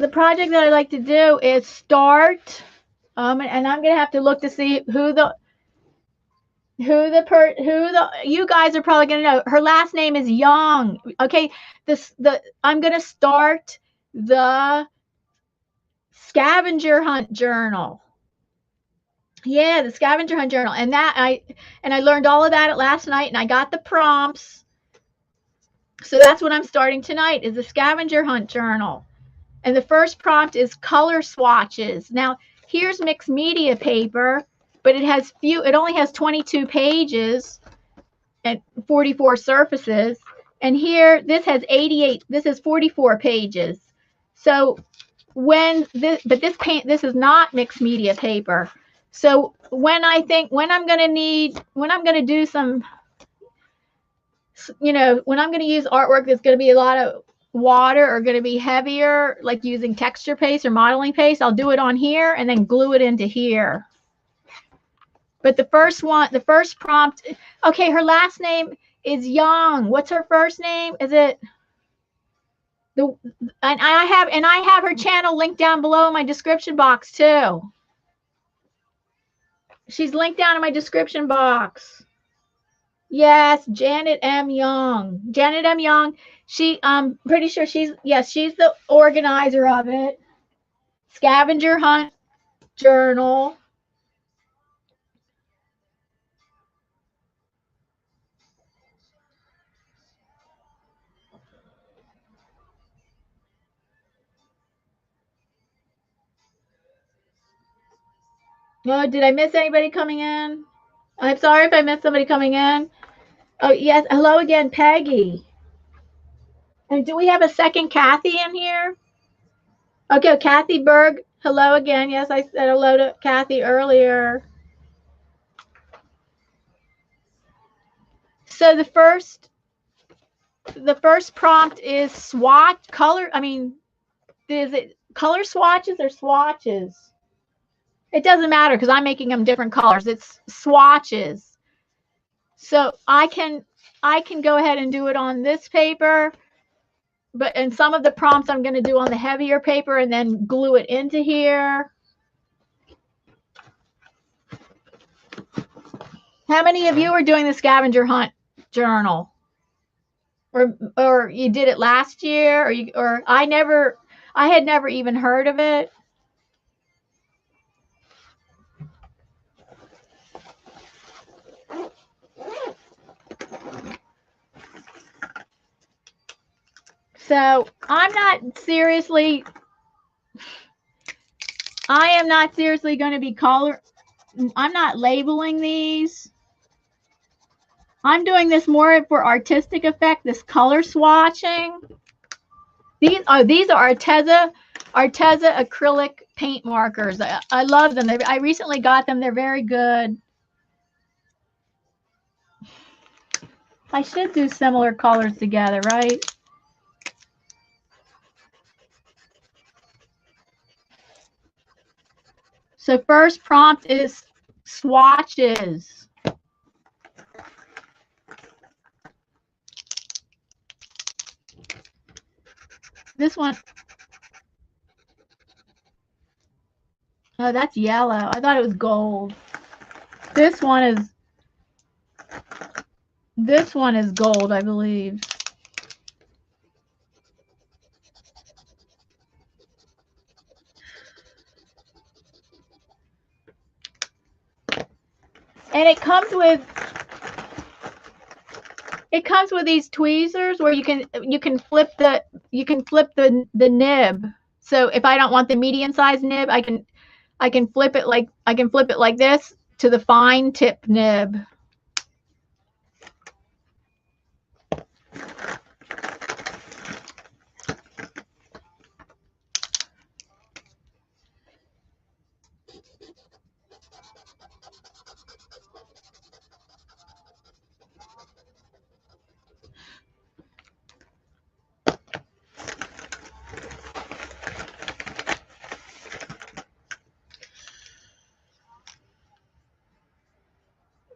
A: project that I like to do is start, and I'm gonna have to look to see you guys are probably gonna know. Her last name is Young. Okay, I'm gonna start the Scavenger Hunt Journal. Yeah, the Scavenger Hunt Journal, and I learned all of that last night, and I got the prompts. So that's what I'm starting tonight, is the Scavenger Hunt Journal. And the first prompt is color swatches. Now, here's mixed media paper, but it only has 22 pages and 44 surfaces. And here, this has 88, this is 44 pages. So this is not mixed media paper. So when I'm going to do some, when I'm going to use artwork that's going to be a lot of water or going to be heavier, like using texture paste or modeling paste, I'll do it on here and then glue it into here. But the first prompt, okay, her last name is Young. What's her first name? Is it and I have her channel linked down below in my description box too. She's linked down in my description box. Yes, Janet M. Young. Janet M. Young. I'm pretty sure she's the organizer of it. Scavenger Hunt Journal. Oh, did I miss anybody coming in? I'm sorry if I missed somebody coming in. Oh, yes. Hello again, Peggy. And do we have a second Kathy in here? Okay, Kathy Berg. Hello again. Yes, I said hello to Kathy earlier. So the first prompt is swatch color. I mean, is it color swatches or swatches? It doesn't matter because I'm making them different colors. It's swatches. So I can go ahead and do it on this paper, but and some of the prompts I'm going to do on the heavier paper and then glue it into here. How many of you are doing the scavenger hunt journal? Or you did it last year, or I had never even heard of it. So I am not seriously going to be I'm not labeling these. I'm doing this more for artistic effect, this color swatching. These are Arteza acrylic paint markers. I love them. I recently got them. They're very good. I should do similar colors together, right? So first prompt is swatches. This one, oh, that's yellow. I thought it was gold. This one is gold, I believe. And it comes with these tweezers where you can flip the nib. So if I don't want the medium sized nib, I can flip it like this to the fine tip nib.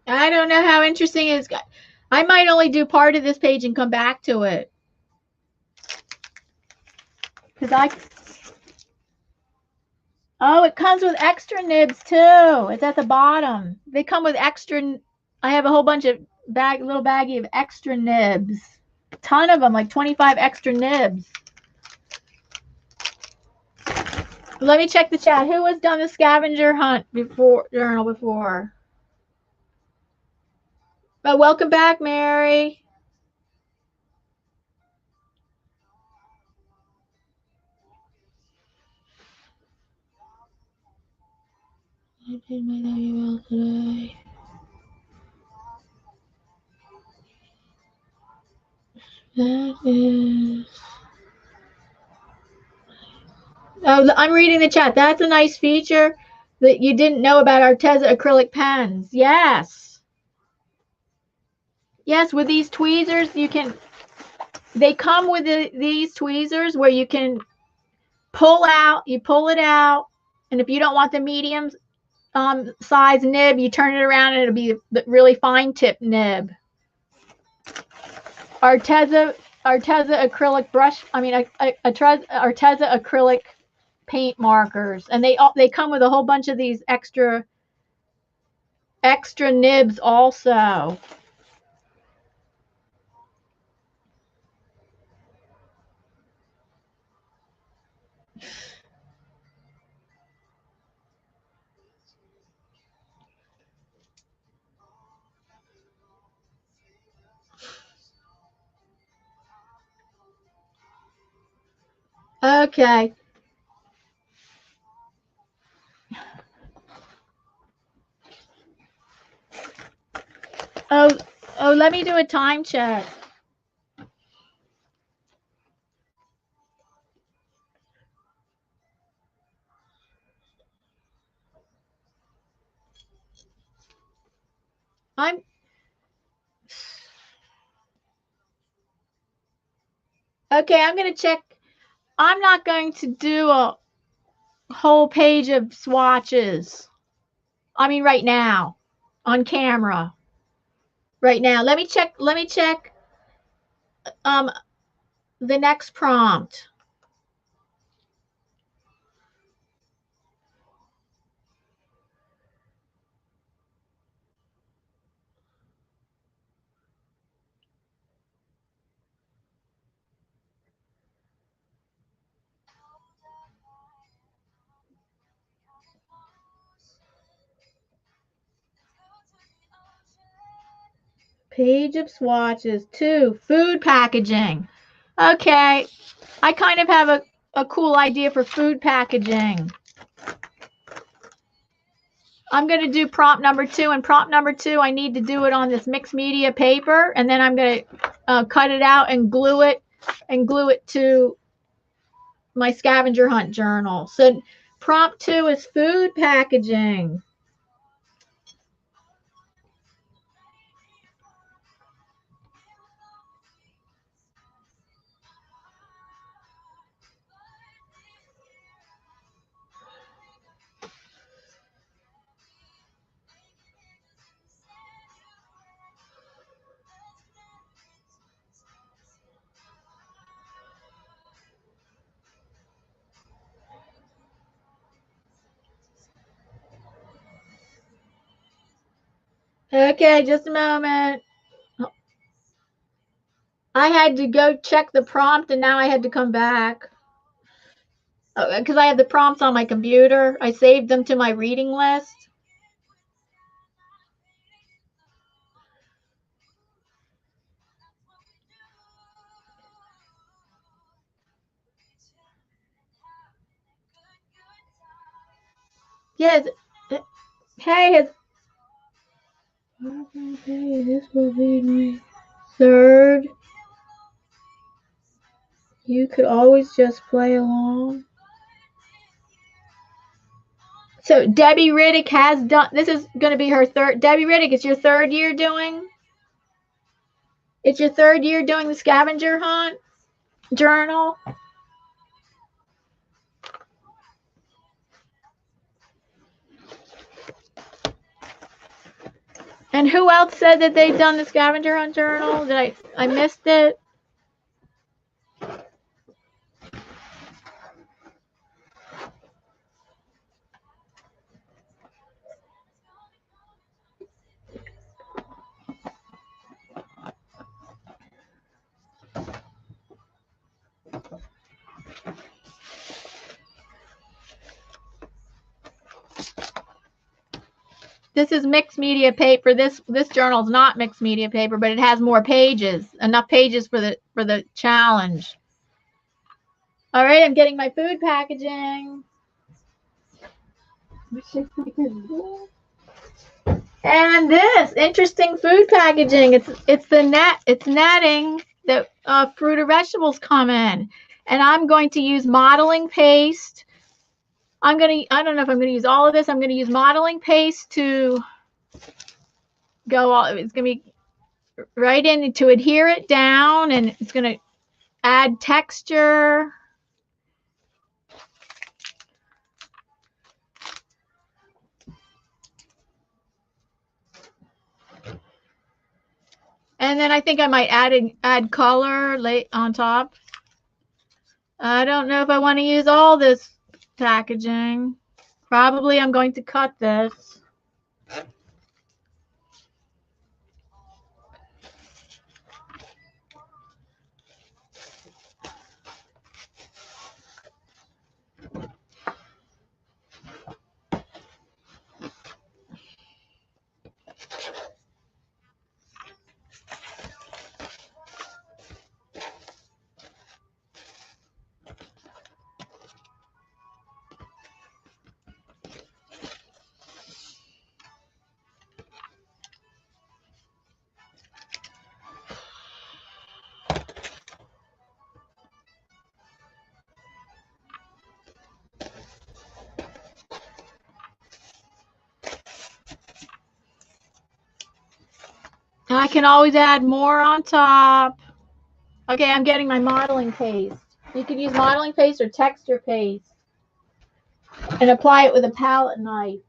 A: I don't know how interesting it is. I might only do part of this page and come back to it. Oh, it comes with extra nibs too. It's at the bottom. They come with extra. I have a whole bunch of little baggie of extra nibs. A ton of them, like 25 extra nibs. Let me check the chat. Who has done the scavenger hunt journal before? But welcome back, Mary. I did my email today. That is. Oh, I'm reading the chat. That's a nice feature that you didn't know about Arteza acrylic pens. Yes. Yes, with these tweezers, they come with these tweezers where you can pull it out, and if you don't want the medium size nib, you turn it around and it'll be the really fine tip nib. Arteza acrylic brush, Arteza acrylic paint markers, and they come with a whole bunch of these extra nibs also. Okay. Oh, let me do a time check. Okay, I'm going to check. I'm not going to do a whole page of swatches. I mean, right now, on camera. Right now. Let me check the next prompt. Page of swatches. 2, food packaging. Okay, I kind of have a cool idea for food packaging. I'm going to do prompt number 2, and prompt number 2, I need to do it on this mixed media paper, and then I'm going to cut it out and glue it to my scavenger hunt journal. So prompt 2 is food packaging. Okay, just a moment. I had to go check the prompt, and now I had to come back. Because I have the prompts on my computer. I saved them to my reading list. Yes. Hey, this will be my 3rd. You could always just play along. So Debbie Riddick has done, this is going to be her 3rd. Debbie Riddick, it's your 3rd year doing? It's your 3rd year doing the scavenger hunt journal? And who else said that they've done the scavenger hunt journal? Did I missed it? This is mixed media paper. This journal is not mixed media paper, but it has more pages, enough pages for the challenge. All right, I'm getting my food packaging. And this interesting food packaging. It's netting that fruit or vegetables come in, and I'm going to use modeling paste. I don't know if I'm gonna use all of this. I'm gonna use modeling paste to go all. It's gonna be right in to adhere it down, and it's gonna add texture. And then I think I might add color late on top. I don't know if I want to use all this packaging. Probably I'm going to cut this. And I can always add more on top. Okay, I'm getting my modeling paste. You can use modeling paste or texture paste and apply it with a palette knife.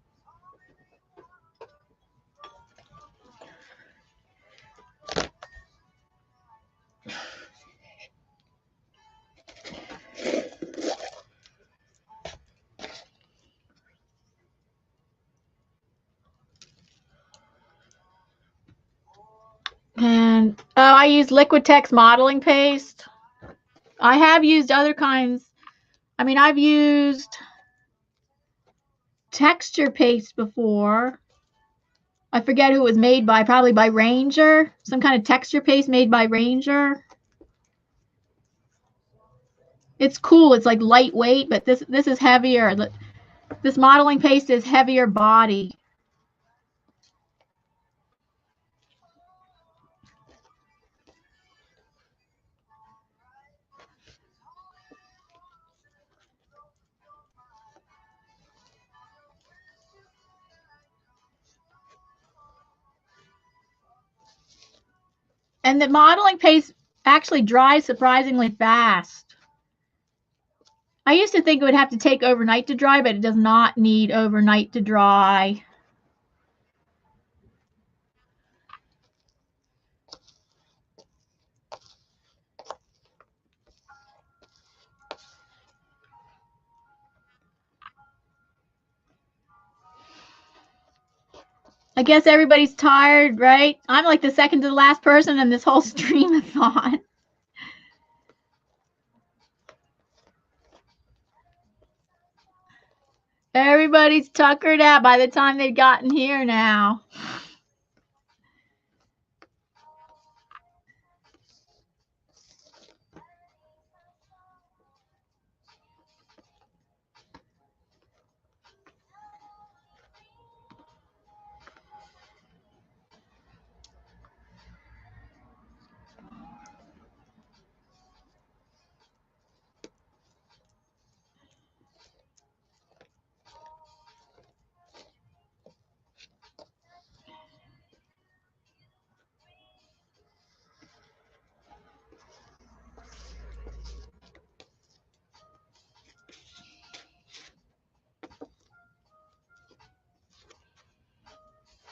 A: And I use Liquitex modeling paste. I have used other kinds. I mean, I've used texture paste before. I forget who it was made by, probably by Ranger. Some kind of texture paste made by Ranger. It's cool. It's like lightweight, but this is heavier. This modeling paste is heavier body. And the modeling paste actually dries surprisingly fast. I used to think it would have to take overnight to dry, but it does not need overnight to dry. I guess everybody's tired, right? I'm like the second to the last person in this whole stream-a-thon. Everybody's tuckered out by the time they've gotten here now.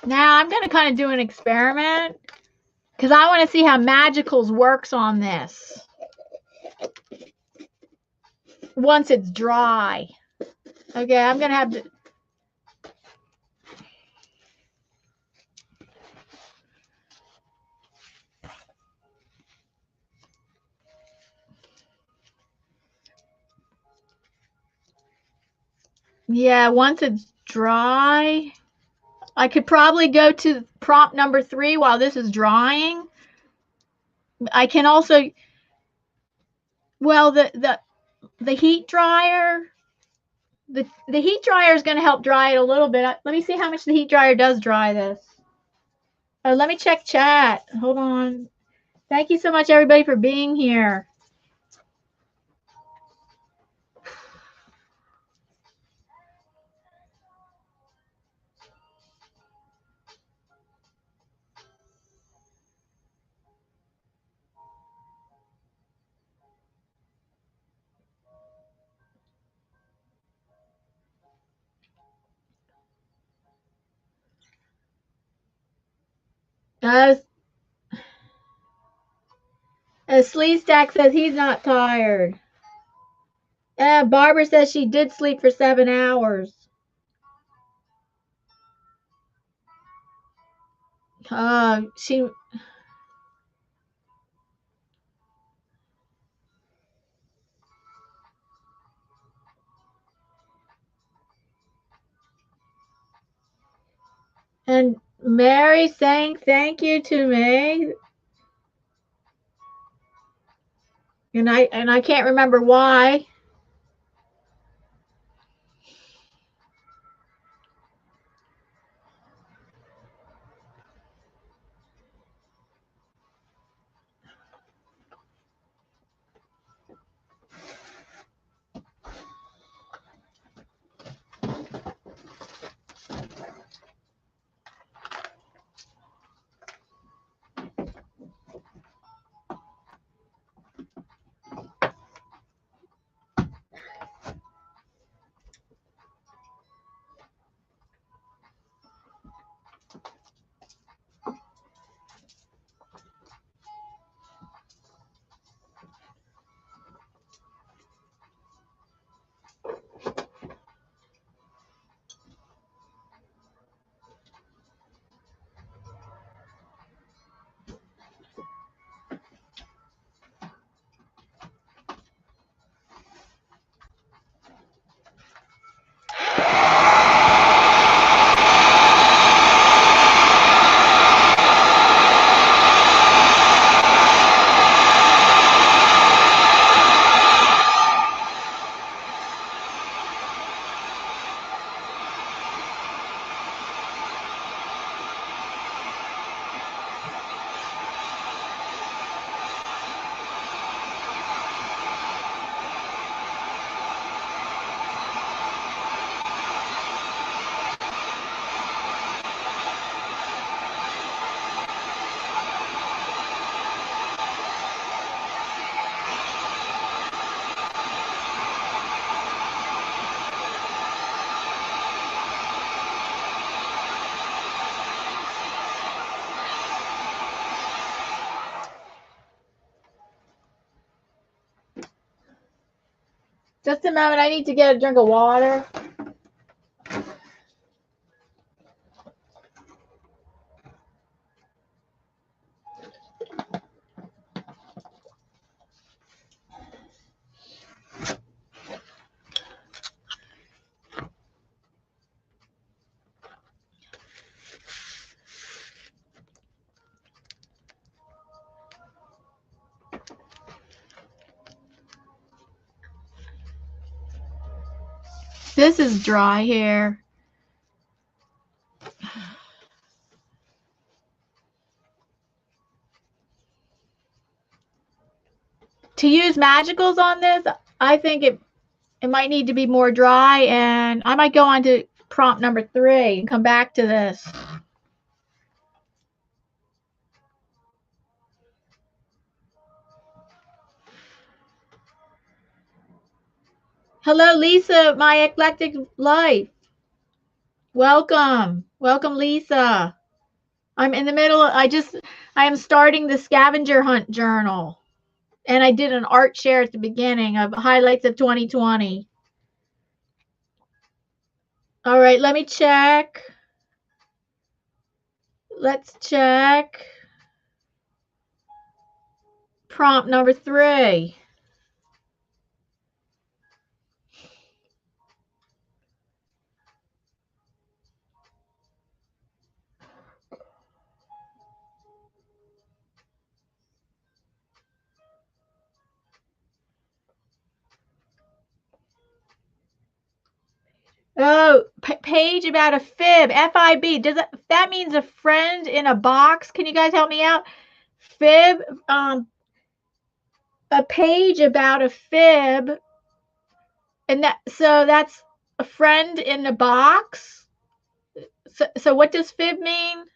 A: Now I'm going to kind of do an experiment because I want to see how Magicals works on this once it's dry. Okay, I'm going to have to... Yeah, once it's dry, I could probably go to prompt number 3 while this is drying. I can also, well, the heat dryer, the heat dryer is going to help dry it a little bit. Let me see how much the heat dryer does dry this. Let me check chat. Hold on. Thank you so much, everybody, for being here. Sleeve Stack says he's not tired. Barbara says she did sleep for 7 hours. She... And Mary saying thank you to me. And I can't remember why. Just a moment. I need to get a drink of water. This is dry here. To use magicals on this, I think it might need to be more dry, and I might go on to prompt number 3 and come back to this. Hello, Lisa, my eclectic life. Welcome. Welcome, Lisa. I'm in the middle. I am starting the scavenger hunt journal. And I did an art share at the beginning of highlights of 2020. All right, let me check. Let's check. Prompt number 3. Oh, page about a fib, F-I-B. Does that means a friend in a box? Can you guys help me out? Fib, a page about a fib, and that's a friend in a box. So what does fib mean?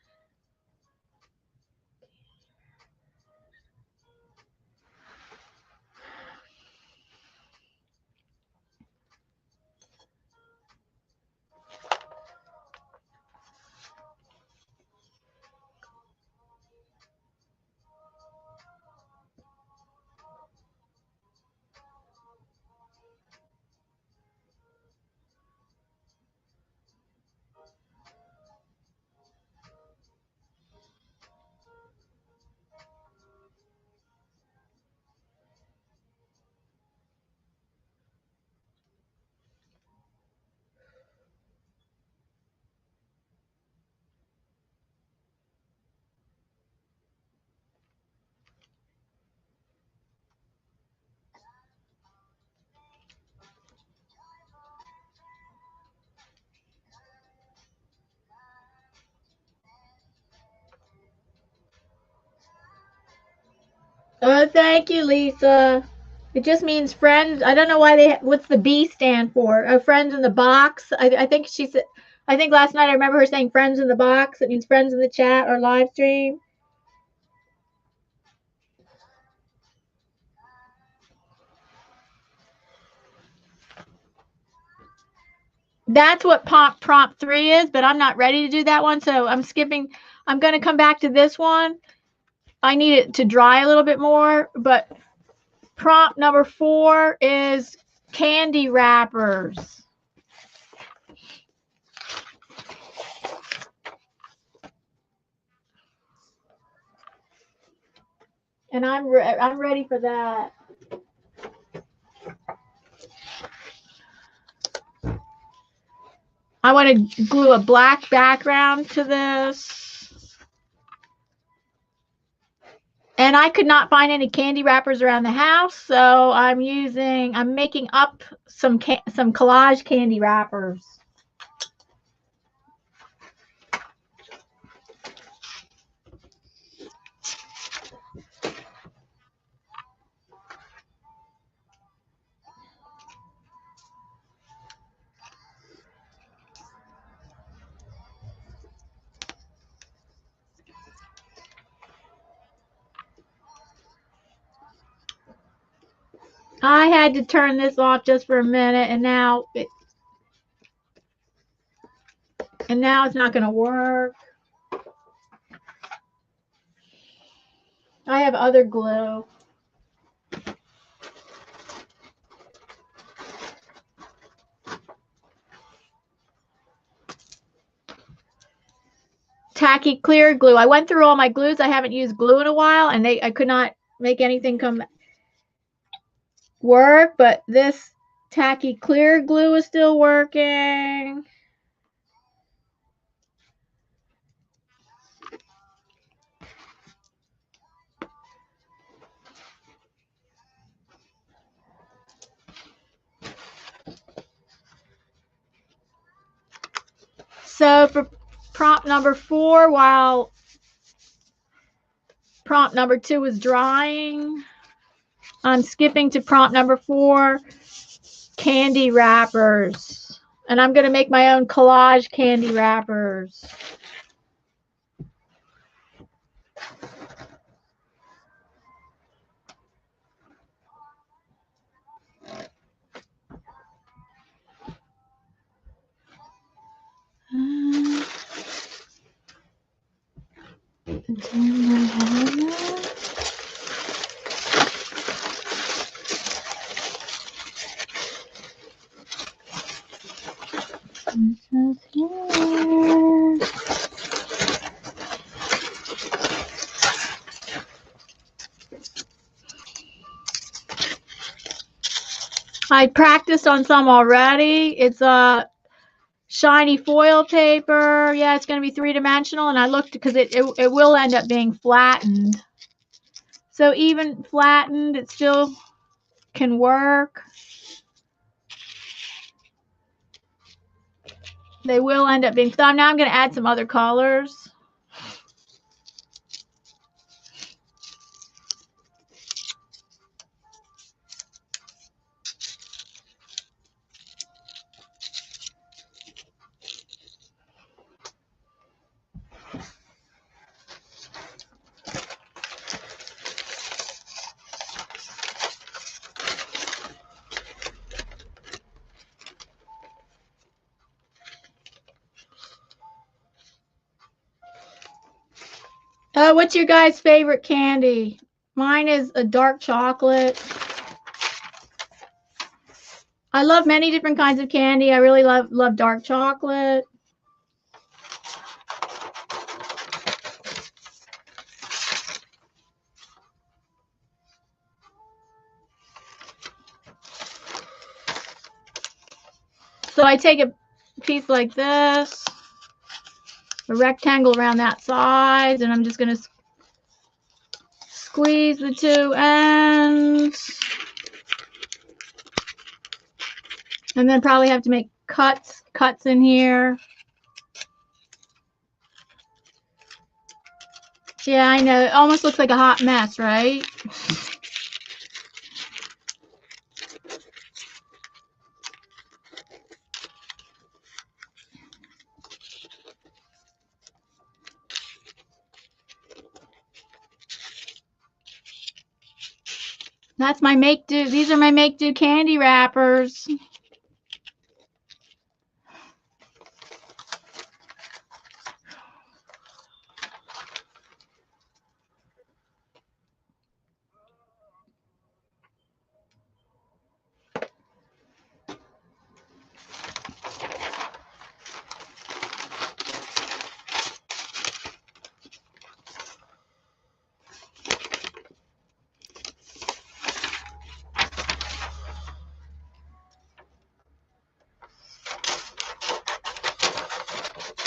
A: Oh, thank you, Lisa. It just means friends. I don't know why what's the B stand for? Oh, friends in the box. I think she said, I think last night I remember her saying friends in the box. It means friends in the chat or live stream. That's what prompt 3 is, but I'm not ready to do that one. So I'm skipping. I'm going to come back to this one. I need it to dry a little bit more, but prompt number 4 is candy wrappers. And I'm ready for that. I want to glue a black background to this. And I could not find any candy wrappers around the house, so I'm making up some collage candy wrappers. I had to turn this off just for a minute, and now it's not going to work. I have other glue. tacky clear glue. I went through all my glues. I haven't used glue in a while, and I could not make anything come work, but this tacky clear glue is still working. So for prompt number 4, while prompt number 2 is drying, I'm skipping to prompt number 4, candy wrappers. And I'm going to make my own collage candy wrappers. I practiced on some already. It's a shiny foil paper. Yeah, it's going to be 3-dimensional, and I looked because it will end up being flattened. So even flattened, it still can work. They will end up being. So now I'm going to add some other colors. What's your guys' favorite candy? Mine is a dark chocolate. I love many different kinds of candy. I really love dark chocolate. So I take a piece like this, a rectangle around that size, and I'm just going to squeeze the 2 ends. And then probably have to make cuts in here. Yeah, I know. It almost looks like a hot mess, right? That's my make-do. These are my make-do candy wrappers.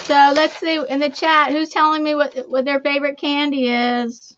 A: So let's see in the chat who's telling me what their favorite candy is.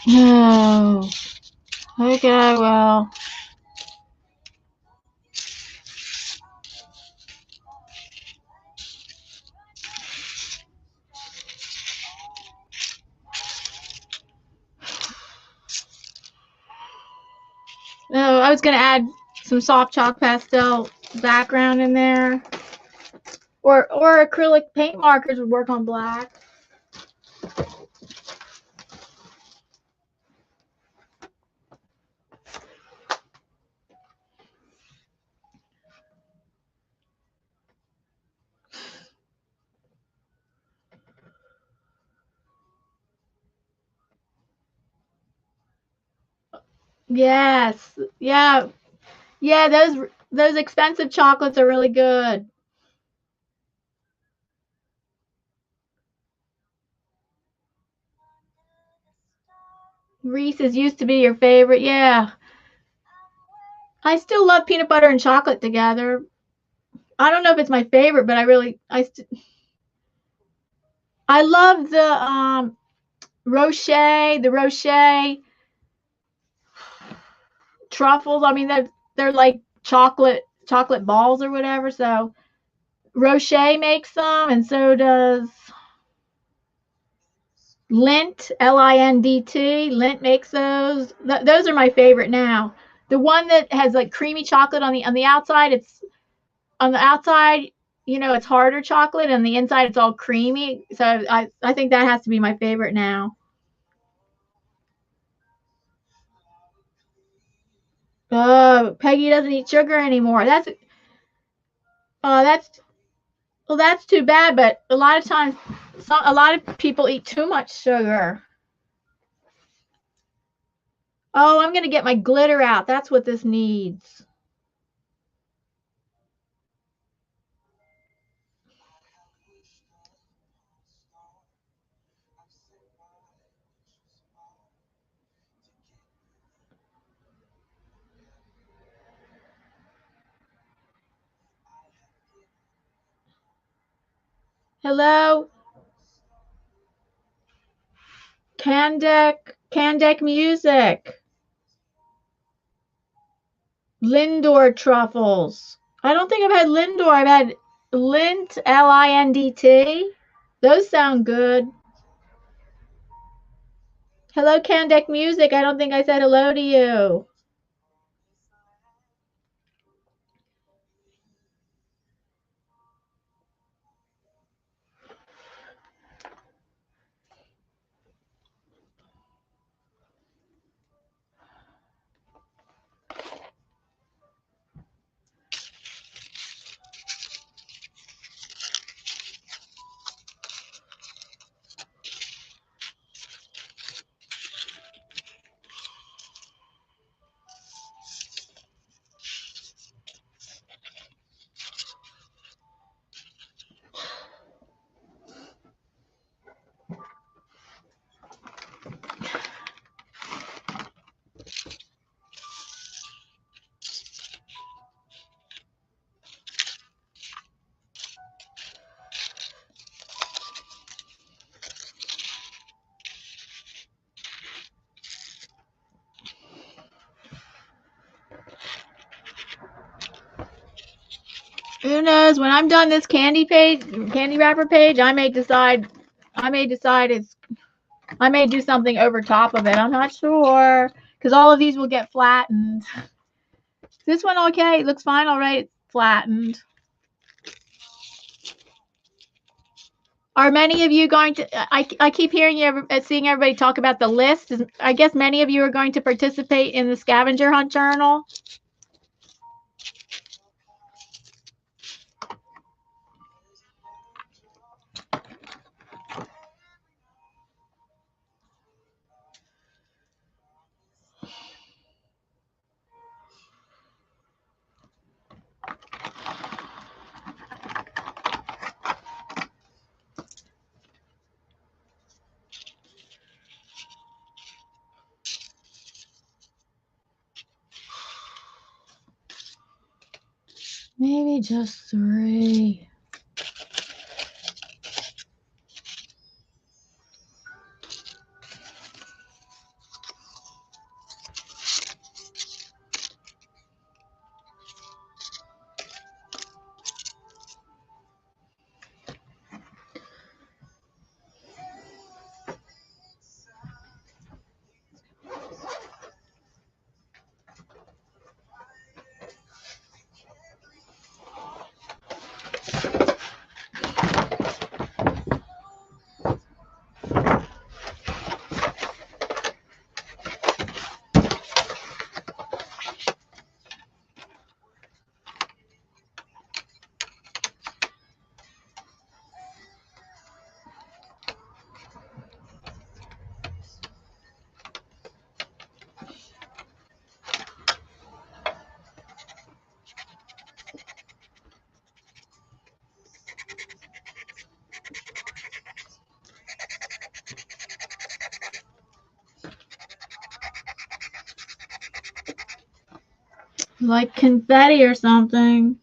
A: Oh, okay, well. No, I was going to add some soft chalk pastel background in there. Or acrylic paint markers would work on black. Yes. Yeah. Yeah, those expensive chocolates are really good. Reese's used to be your favorite. Yeah. I still love peanut butter and chocolate together. I don't know if it's my favorite, but I love the Rocher truffles. I mean, they're like chocolate balls or whatever. So Rocher makes them, and so does Lindt, Lindt. Lindt makes those. Those are my favorite now. The one that has like creamy chocolate on the outside, it's on the outside, you know, it's harder chocolate, and the inside it's all creamy. So I think that has to be my favorite now. Oh, Peggy doesn't eat sugar anymore. That's well, that's too bad. But a lot of times, a lot of people eat too much sugar. Oh, I'm gonna get my glitter out. That's what this needs. Hello, Candec Music. Lindor truffles. I don't think I've had Lindor. I've had Lindt, Lindt. Those sound good. Hello, Candec Music. I don't think I said hello to you. Who knows? When I'm done this candy wrapper page, I may decide I may do something over top of it. I'm not sure, because all of these will get flattened. This one okay? It looks fine. All right, it's flattened. Are many of you going to? I keep hearing seeing everybody talk about the list. I guess many of you are going to participate in the scavenger hunt journal. Maybe just 3. Like confetti or something.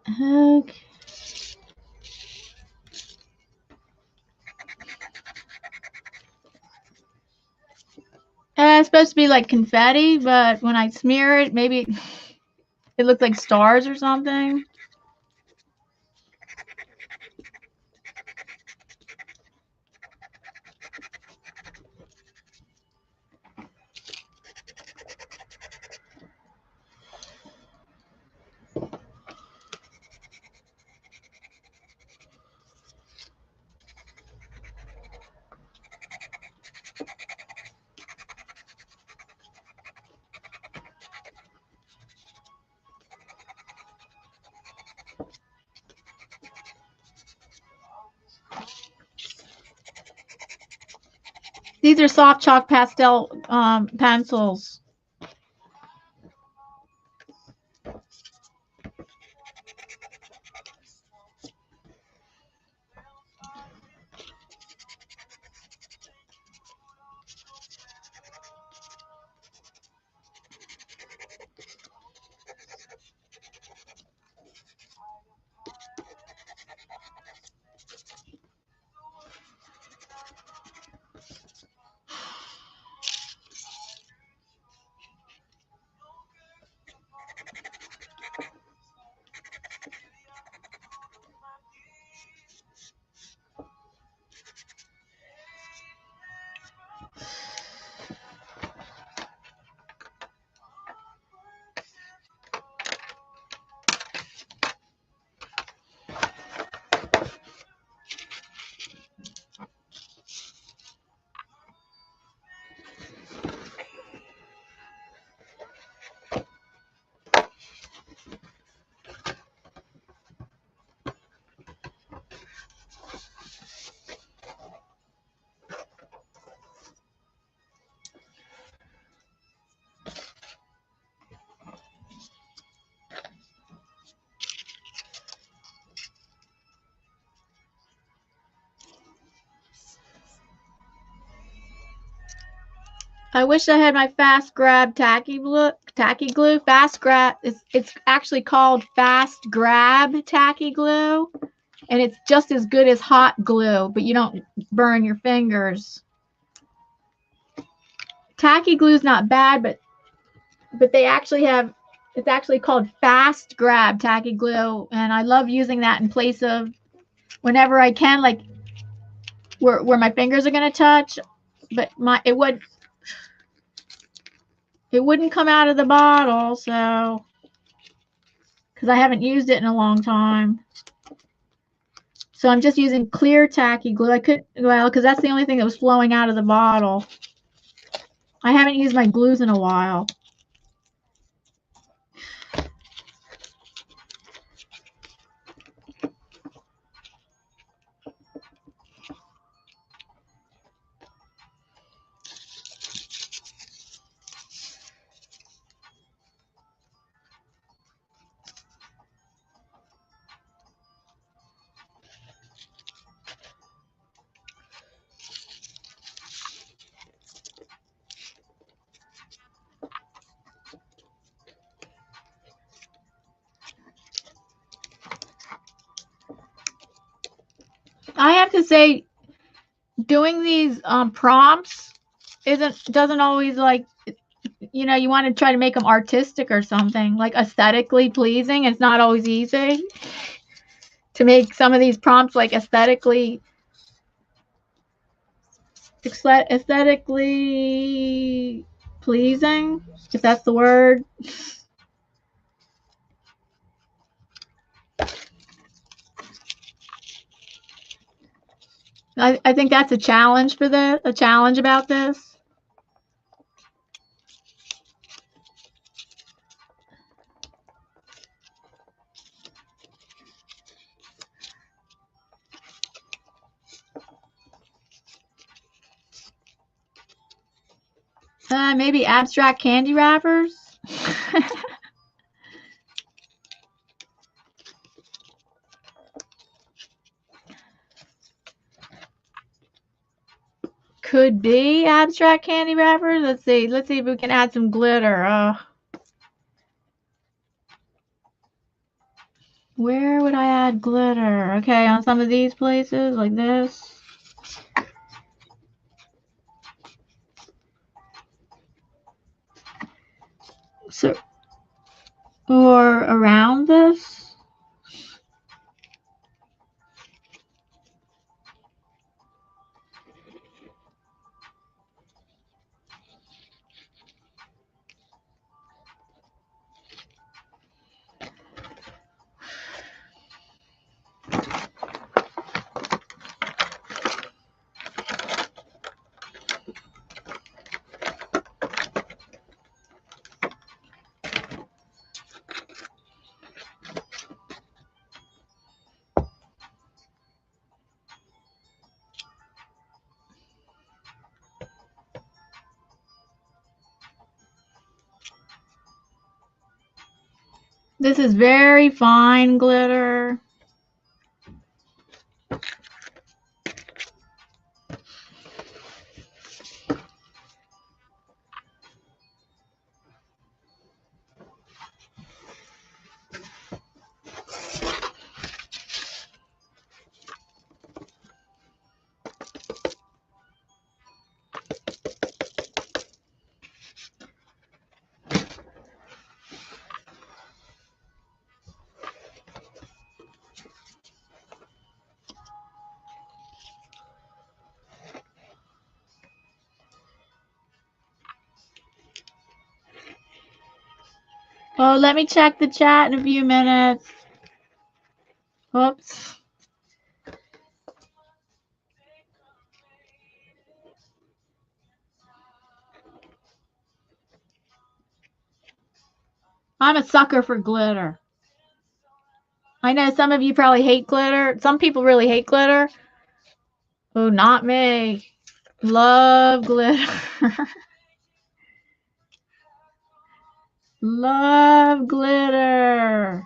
A: Okay. It's supposed to be like confetti, but when I smear it, maybe it looks like stars or something. These are soft chalk pastel pencils. I wish I had my fast grab tacky glue. Fast grab, it's actually called fast grab tacky glue, and it's just as good as hot glue, but you don't burn your fingers. Tacky glue is not bad, but they actually have, it's actually called fast grab tacky glue, and I love using that in place of whenever I can, like where my fingers are going to touch, but it wouldn't come out of the bottle, so because I haven't used it in a long time. So I'm just using clear tacky glue. I could, well, because that's the only thing that was flowing out of the bottle. I haven't used my glues in a while. I have to say, doing these prompts doesn't always, like, you know, you want to try to make them artistic or something, like aesthetically pleasing. It's not always easy to make some of these prompts like aesthetically pleasing, if that's the word. I think that's a challenge for a challenge about this. Maybe abstract candy wrappers. Could be abstract candy wrappers. Let's see if we can add some glitter. Where would I add glitter? Okay, on some of these places, like this. So, or around this. This is very fine glitter. Oh, let me check the chat in a few minutes. Oops. I'm a sucker for glitter. I know some of you probably hate glitter. Some people really hate glitter. Oh, not me. Love glitter. Love glitter.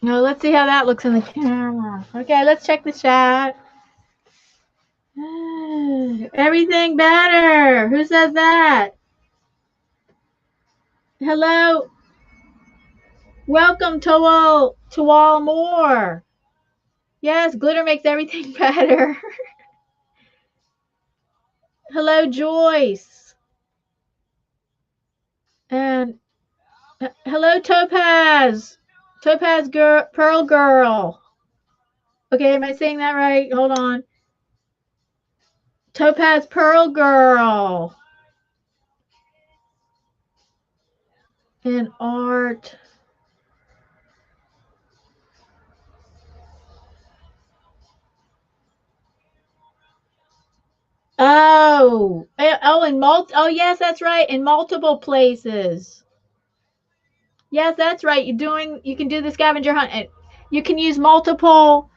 A: No, let's see how that looks in the camera. Okay, let's check the chat. Everything better. Who says that? Hello. Welcome to all more. Yes, glitter makes everything better. Hello, Joyce. And hello, Topaz. Topaz girl, Pearl Girl. Okay, am I saying that right? Hold on. Topaz Pearl Girl. And Art. Oh, yes, that's right. In multiple places. Yes, that's right. You can do the scavenger hunt. You can use multiple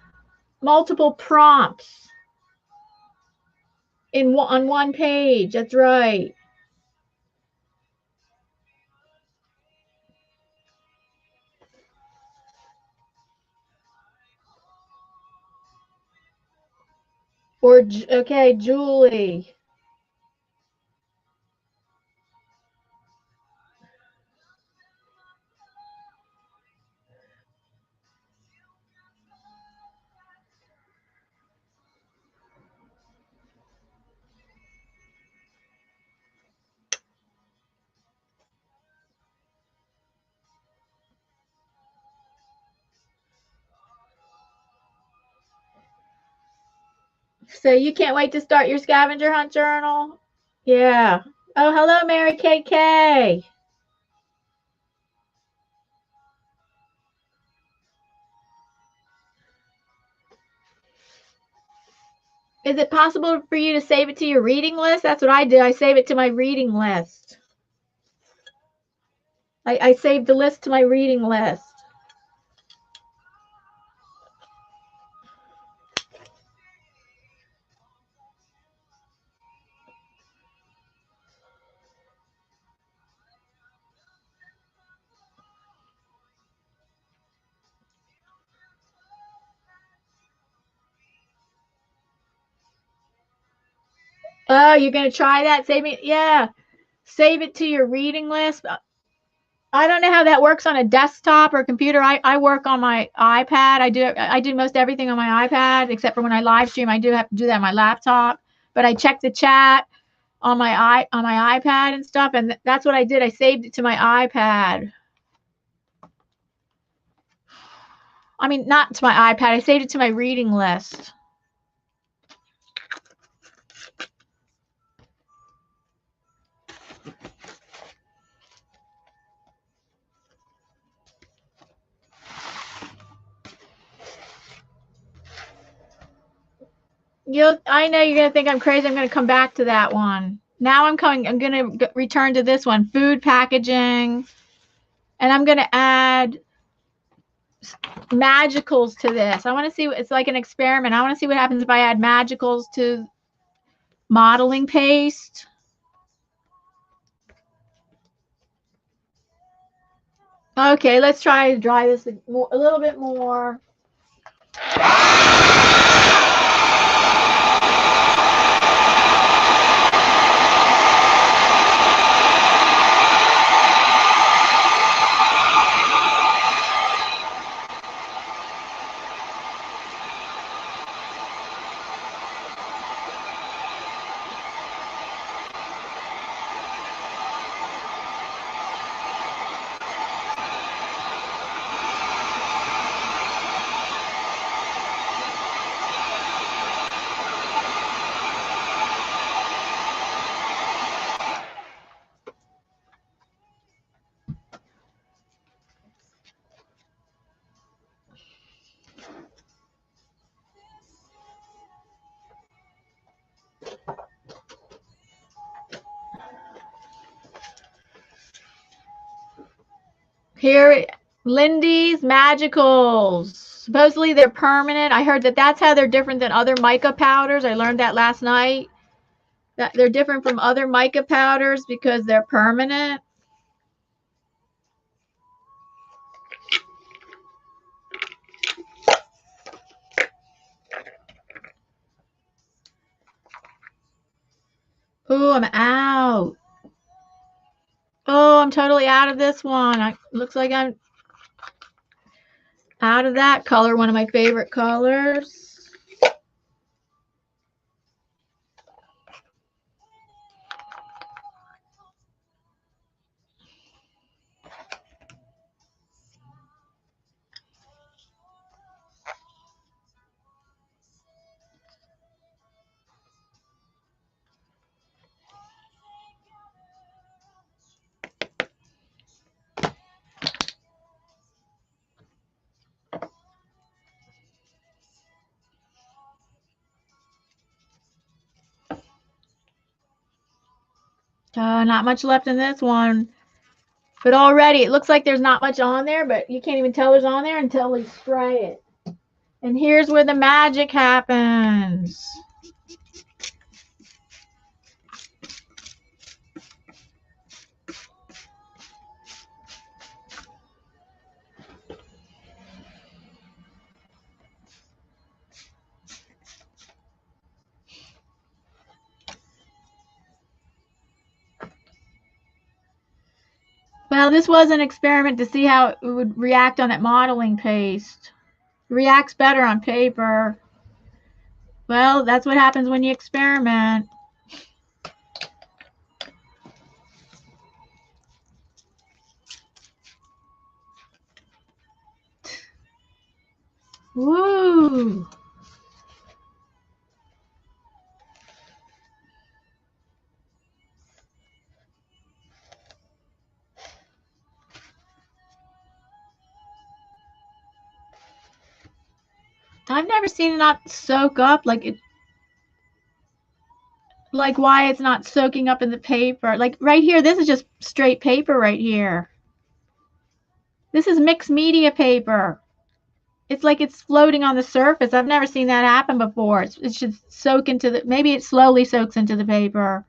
A: multiple prompts on one page. That's right. Or, okay, Julie. So you can't wait to start your scavenger hunt journal? Yeah. Oh, hello, Mary KK. Is it possible for you to save it to your reading list? That's what I did. I save it to my reading list. I saved the list to my reading list. Oh, you're going to try that? Save it? Yeah. Save it to your reading list. I don't know how that works on a desktop or computer. I work on my iPad. I do most everything on my iPad, except for when I live stream. I do have to do that on my laptop. But I check the chat on my iPad and stuff, and that's what I did. I saved it to my iPad. I mean, not to my iPad. I saved it to my reading list. I know you're going to think I'm crazy. I'm going to come back to that one. Now I'm going to return to this one, food packaging. And I'm going to add magicals to this. I want to see, it's like an experiment. I want to see what happens if I add magicals to modeling paste. Okay, let's try to dry this a little bit more. Here, Lindy's Magicals. Supposedly they're permanent. I heard that that's how they're different than other mica powders. I learned that last night. That they're different from other mica powders because they're permanent. Oh, I'm out. Oh, I'm totally out of this one. Looks like I'm out of that color, one of my favorite colors. Not much left in this one. But already, it looks like there's not much on there, but you can't even tell there's on there until we spray it. And here's where the magic happens. Well, this was an experiment to see how it would react on that modeling paste. It reacts better on paper. Well, that's what happens when you experiment. Woo! I've never seen it not soak up like it. Like why it's not soaking up in the paper. Like right here, this is just straight paper right here. This is mixed media paper. It's like it's floating on the surface. I've never seen that happen before. It should soak into the, maybe it slowly soaks into the paper.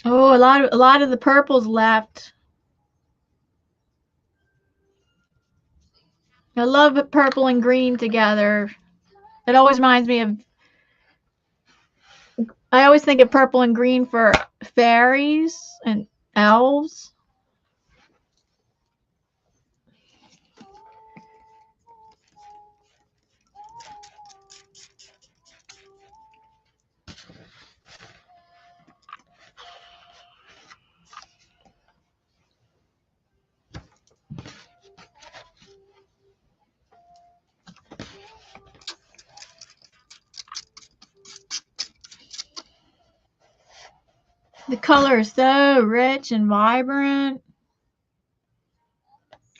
A: Oh, a lot of the purple's left. I love purple and green together. It always reminds me of, I always think of purple and green for fairies and elves. The color is so rich and vibrant.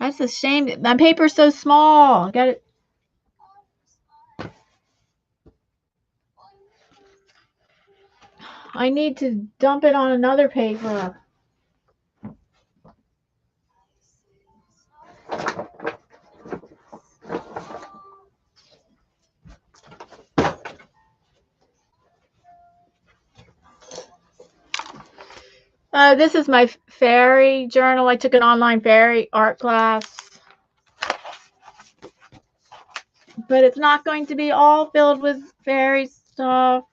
A: That's a shame. My paper's so small. Got it. I need to dump it on another paper. This is my fairy journal. I took an online fairy art class. But it's not going to be all filled with fairy stuff.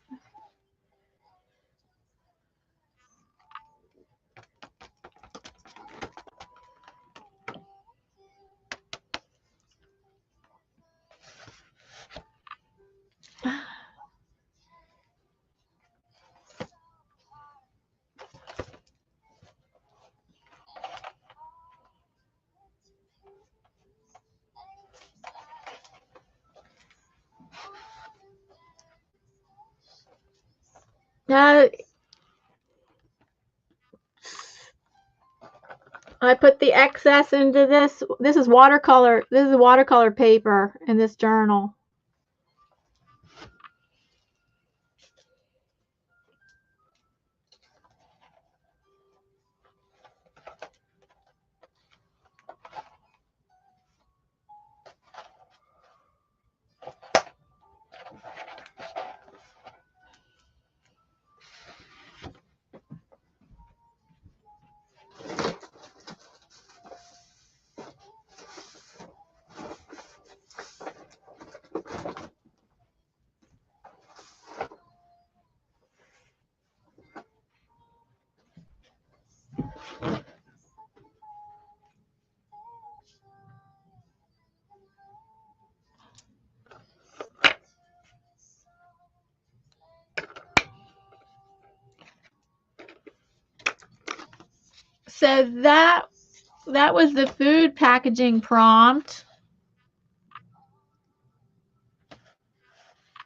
A: I put the excess into this. This is watercolor. This is watercolor paper in this journal. So that was the food packaging prompt.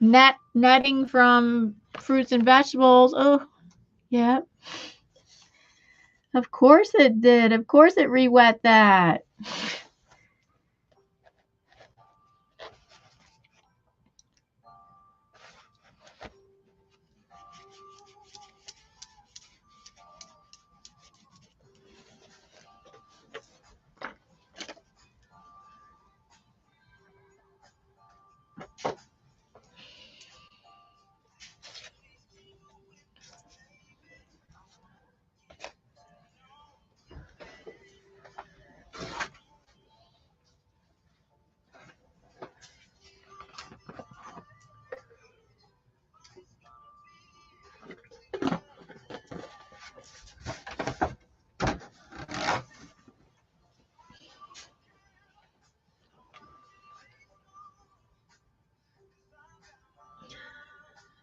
A: netting from fruits and vegetables. Oh, yeah. Of course it did. Of course it re-wet that.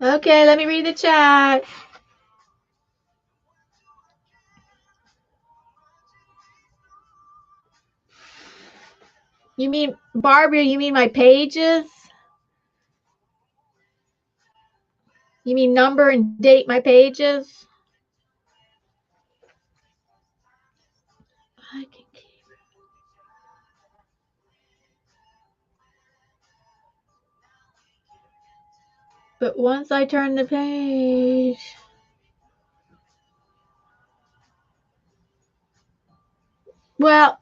A: Okay, let me read the chat. You mean, Barbara, you mean my pages? You mean number and date my pages? I can keep it. But once I turn the page... Well,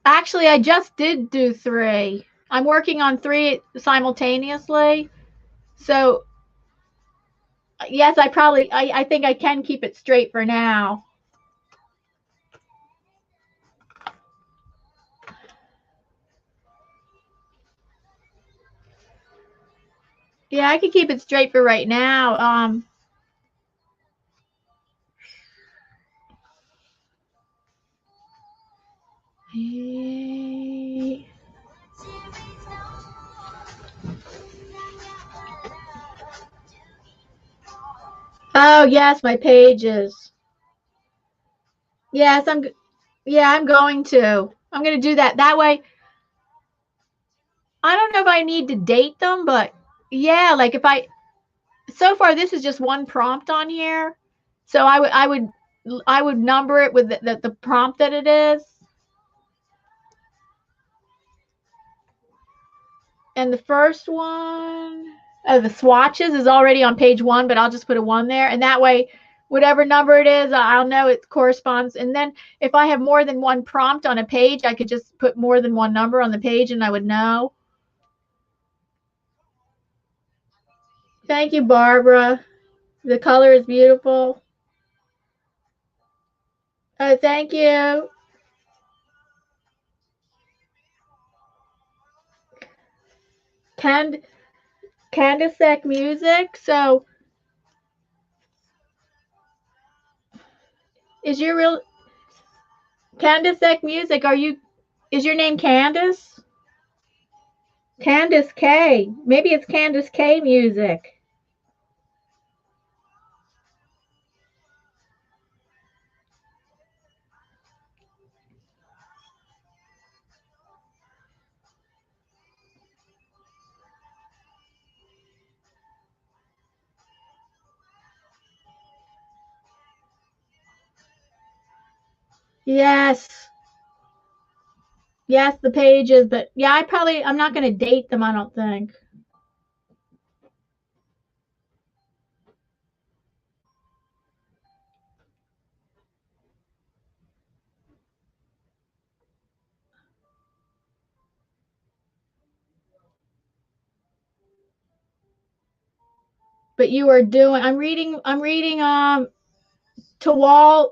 A: actually, I just did do 3. I'm working on 3 simultaneously. So, yes, I think I can keep it straight for now. Yeah, I can keep it straight for right now. Oh, yes, my pages. Yes, I'm going to. I'm going to do that. That way, I don't know if I need to date them, but yeah, like if I, so far this is just one prompt on here. So I would number it with the prompt that it is. And the first one, the swatches is already on page 1, but I'll just put a 1 there. And that way, whatever number it is, I'll know it corresponds. And then if I have more than one prompt on a page, I could just put more than one number on the page and I would know. Thank you, Barbara. The color is beautiful. Oh, thank you. Candace Music. So is your real Candace Music? Is your name Candace? Candace K. Maybe it's Candace K Music. Yes. Yes, the pages, but yeah, I'm not going to date them, I don't think. But you are doing, I'm reading Towel's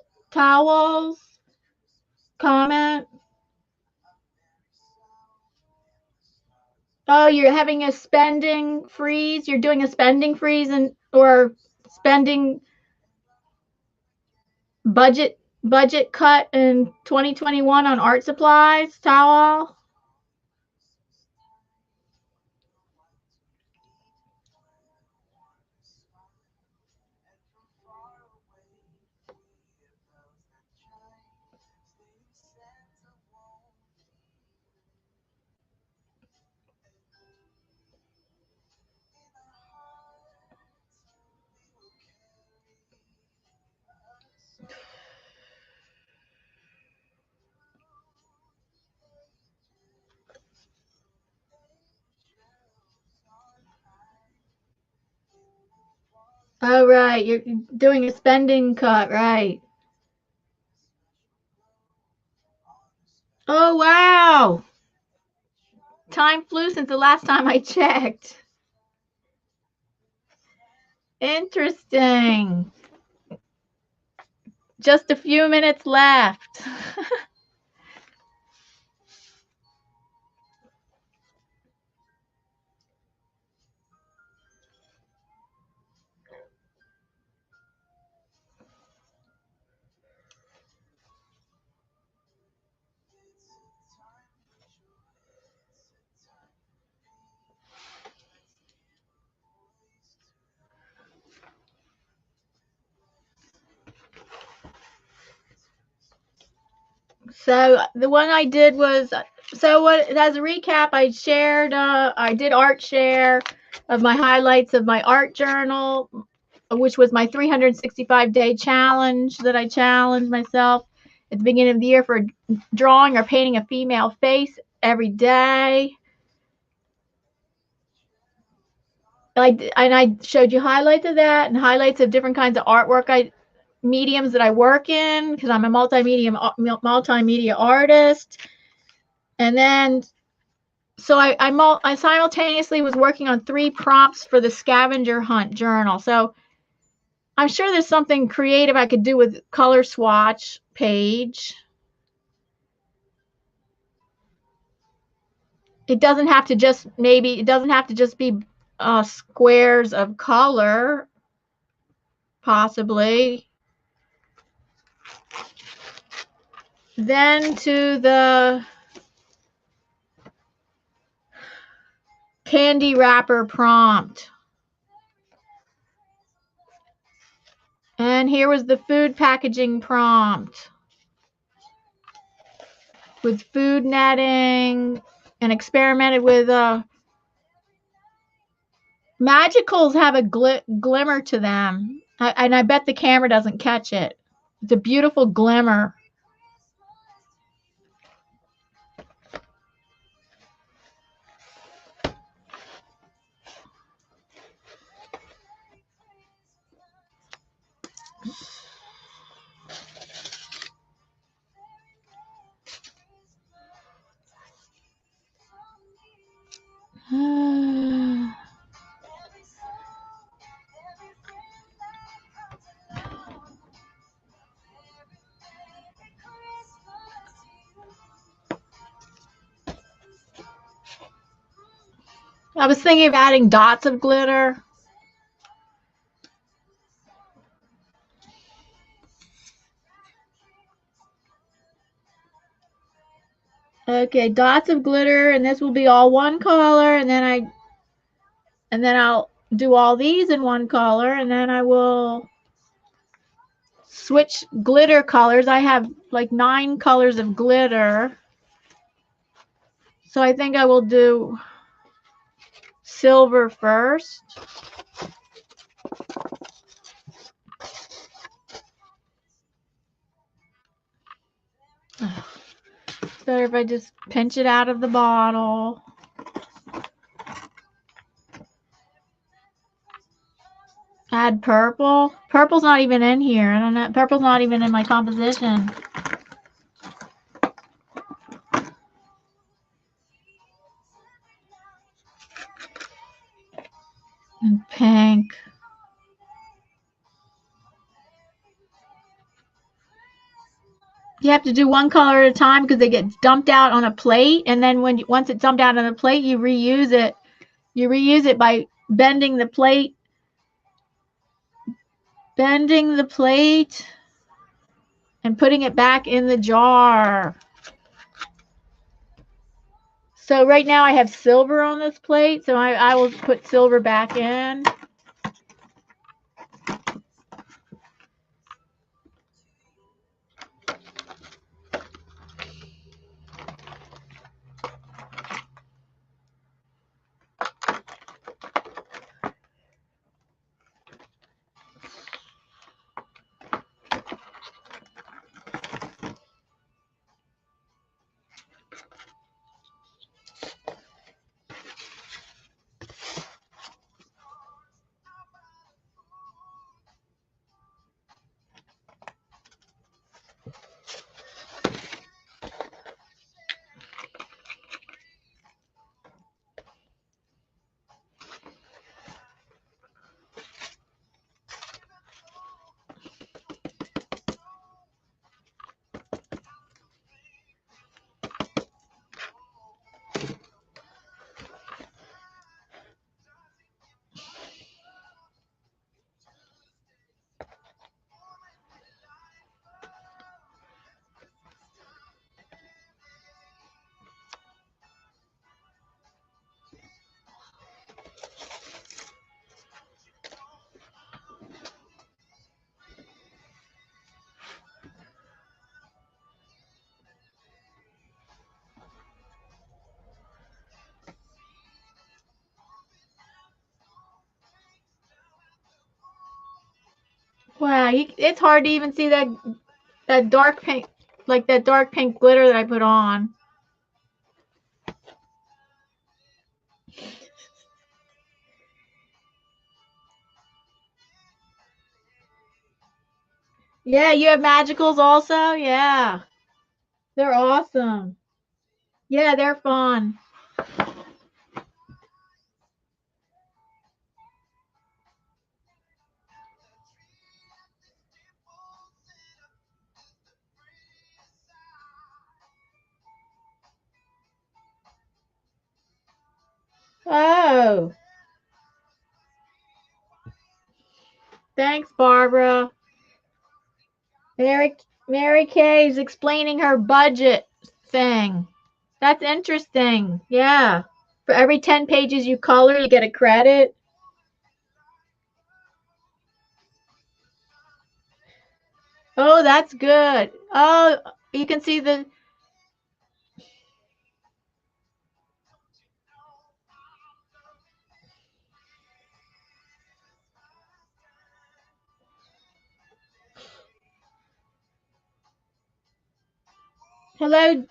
A: comment. Oh, you're having a spending freeze. You're doing a spending freeze or spending budget cut in 2021 on art supplies, Towel. Oh, right. You're doing a spending cut, right. Oh, wow. Time flew since the last time I checked. Interesting. Just a few minutes left. So the one I did was, so what, as a recap, I shared, I did art share of my highlights of my art journal, which was my 365-day challenge that I challenged myself at the beginning of the year for drawing or painting a female face every day. I showed you highlights of that and highlights of different kinds of artwork mediums that I work in, because I'm a multimedia artist. And then, so I simultaneously was working on 3 prompts for the scavenger hunt journal. So I'm sure there's something creative I could do with color swatch page. It doesn't have to just, maybe it doesn't have to just be squares of color, possibly. Then to the candy wrapper prompt. And here was the food packaging prompt with food netting, and experimented with magicals have a glimmer to them. And I bet the camera doesn't catch it. It's a beautiful glimmer. I was thinking of adding dots of glitter. Okay, dots of glitter, and this will be all one color, and then I'll do all these in one color, and then I will switch glitter colors. I have like 9 colors of glitter. So I think I will do silver first. It's better if I just pinch it out of the bottle. Add purple. Purple's not even in here. I don't know. Purple's not even in my composition. And pink. You have to do one color at a time because they get dumped out on a plate, and then once it's dumped out on a plate, you reuse it. You reuse it by bending the plate and putting it back in the jar. So right now I have silver on this plate, so I will put silver back in. Wow, it's hard to even see that dark pink, like that dark pink glitter that I put on. Yeah, you have magicals also? Yeah. They're awesome. Yeah, they're fun. Oh. Thanks, Barbara. Mary Kay's explaining her budget thing. That's interesting. Yeah. For every 10 pages you color, you get a credit. Oh, that's good. Oh, you can see the... Hello,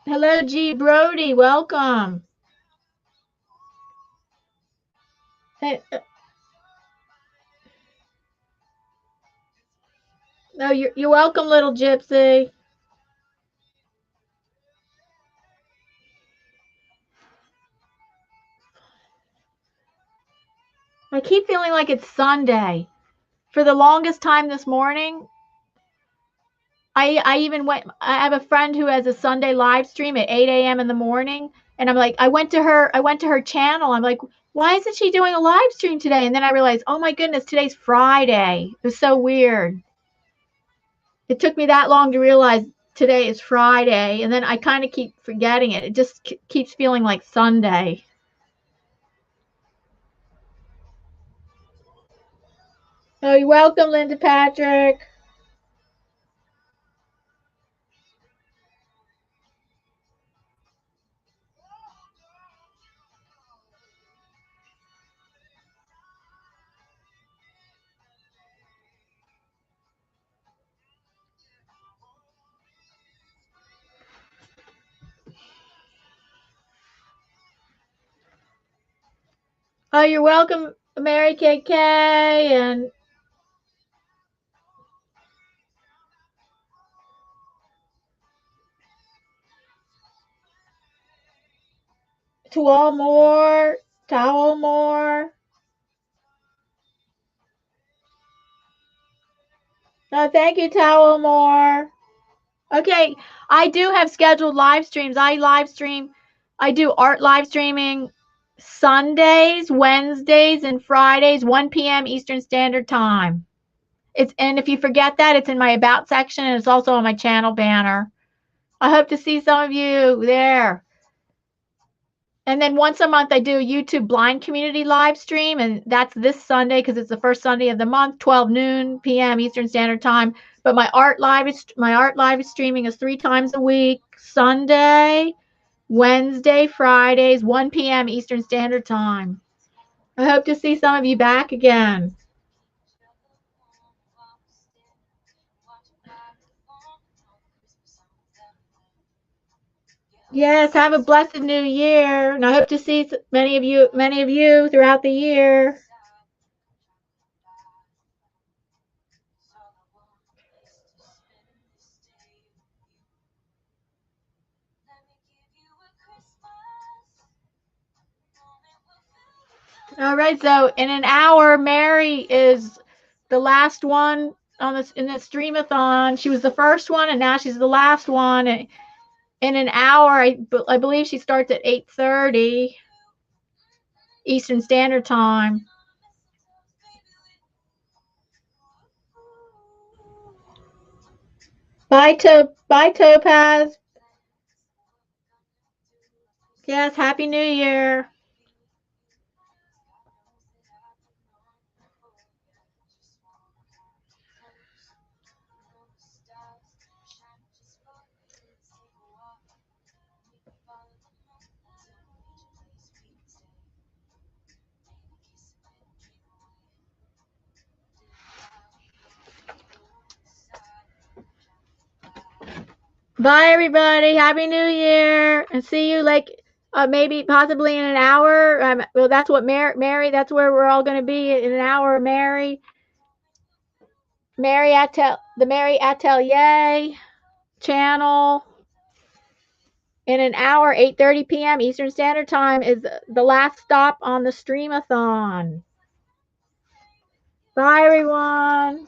A: hello, G. Brody. Welcome. Hey, no, you're welcome, little gypsy. I keep feeling like it's Sunday. For the longest time this morning, I even went. I have a friend who has a Sunday live stream at 8 a.m. in the morning, and I'm like, I went to her channel. I'm like, why isn't she doing a live stream today? And then I realized, oh my goodness, today's Friday. It was so weird. It took me that long to realize today is Friday, and then I kind of keep forgetting it. It just keeps feeling like Sunday. Oh, you're welcome, Linda Patrick. Oh, you're welcome, Mary KK, and to all more, towel more. No, thank you, towel more. Okay, I do have scheduled live streams. I do art live streaming Sundays, Wednesdays, and Fridays, 1 p.m. Eastern Standard Time. And if you forget that, it's in my about section, and it's also on my channel banner. I hope to see some of you there. And then once a month, I do a YouTube blind community live stream, and that's this Sunday because it's the first Sunday of the month, 12 noon p.m. Eastern Standard Time. But my art live streaming is 3 times a week: Sunday, Wednesday, Fridays, 1 p.m. Eastern Standard Time. I hope to see some of you back again. Yes, have a blessed new year, and I hope to see many of you throughout the year. All right, so in an hour, Meri is the last one on this in the Stream-a-thon. She was the first one, and now she's the last one. In an hour, I believe she starts at 8:30 Eastern Standard Time. Bye, Topaz. Yes, Happy New Year. Bye, everybody. Happy New Year. And see you like maybe possibly in an hour. Well, that's what Meri, that's where we're all going to be in an hour. The Meri Atelier channel. In an hour, 8:30 p.m. Eastern Standard Time is the last stop on the Stream-a-thon. Bye, everyone.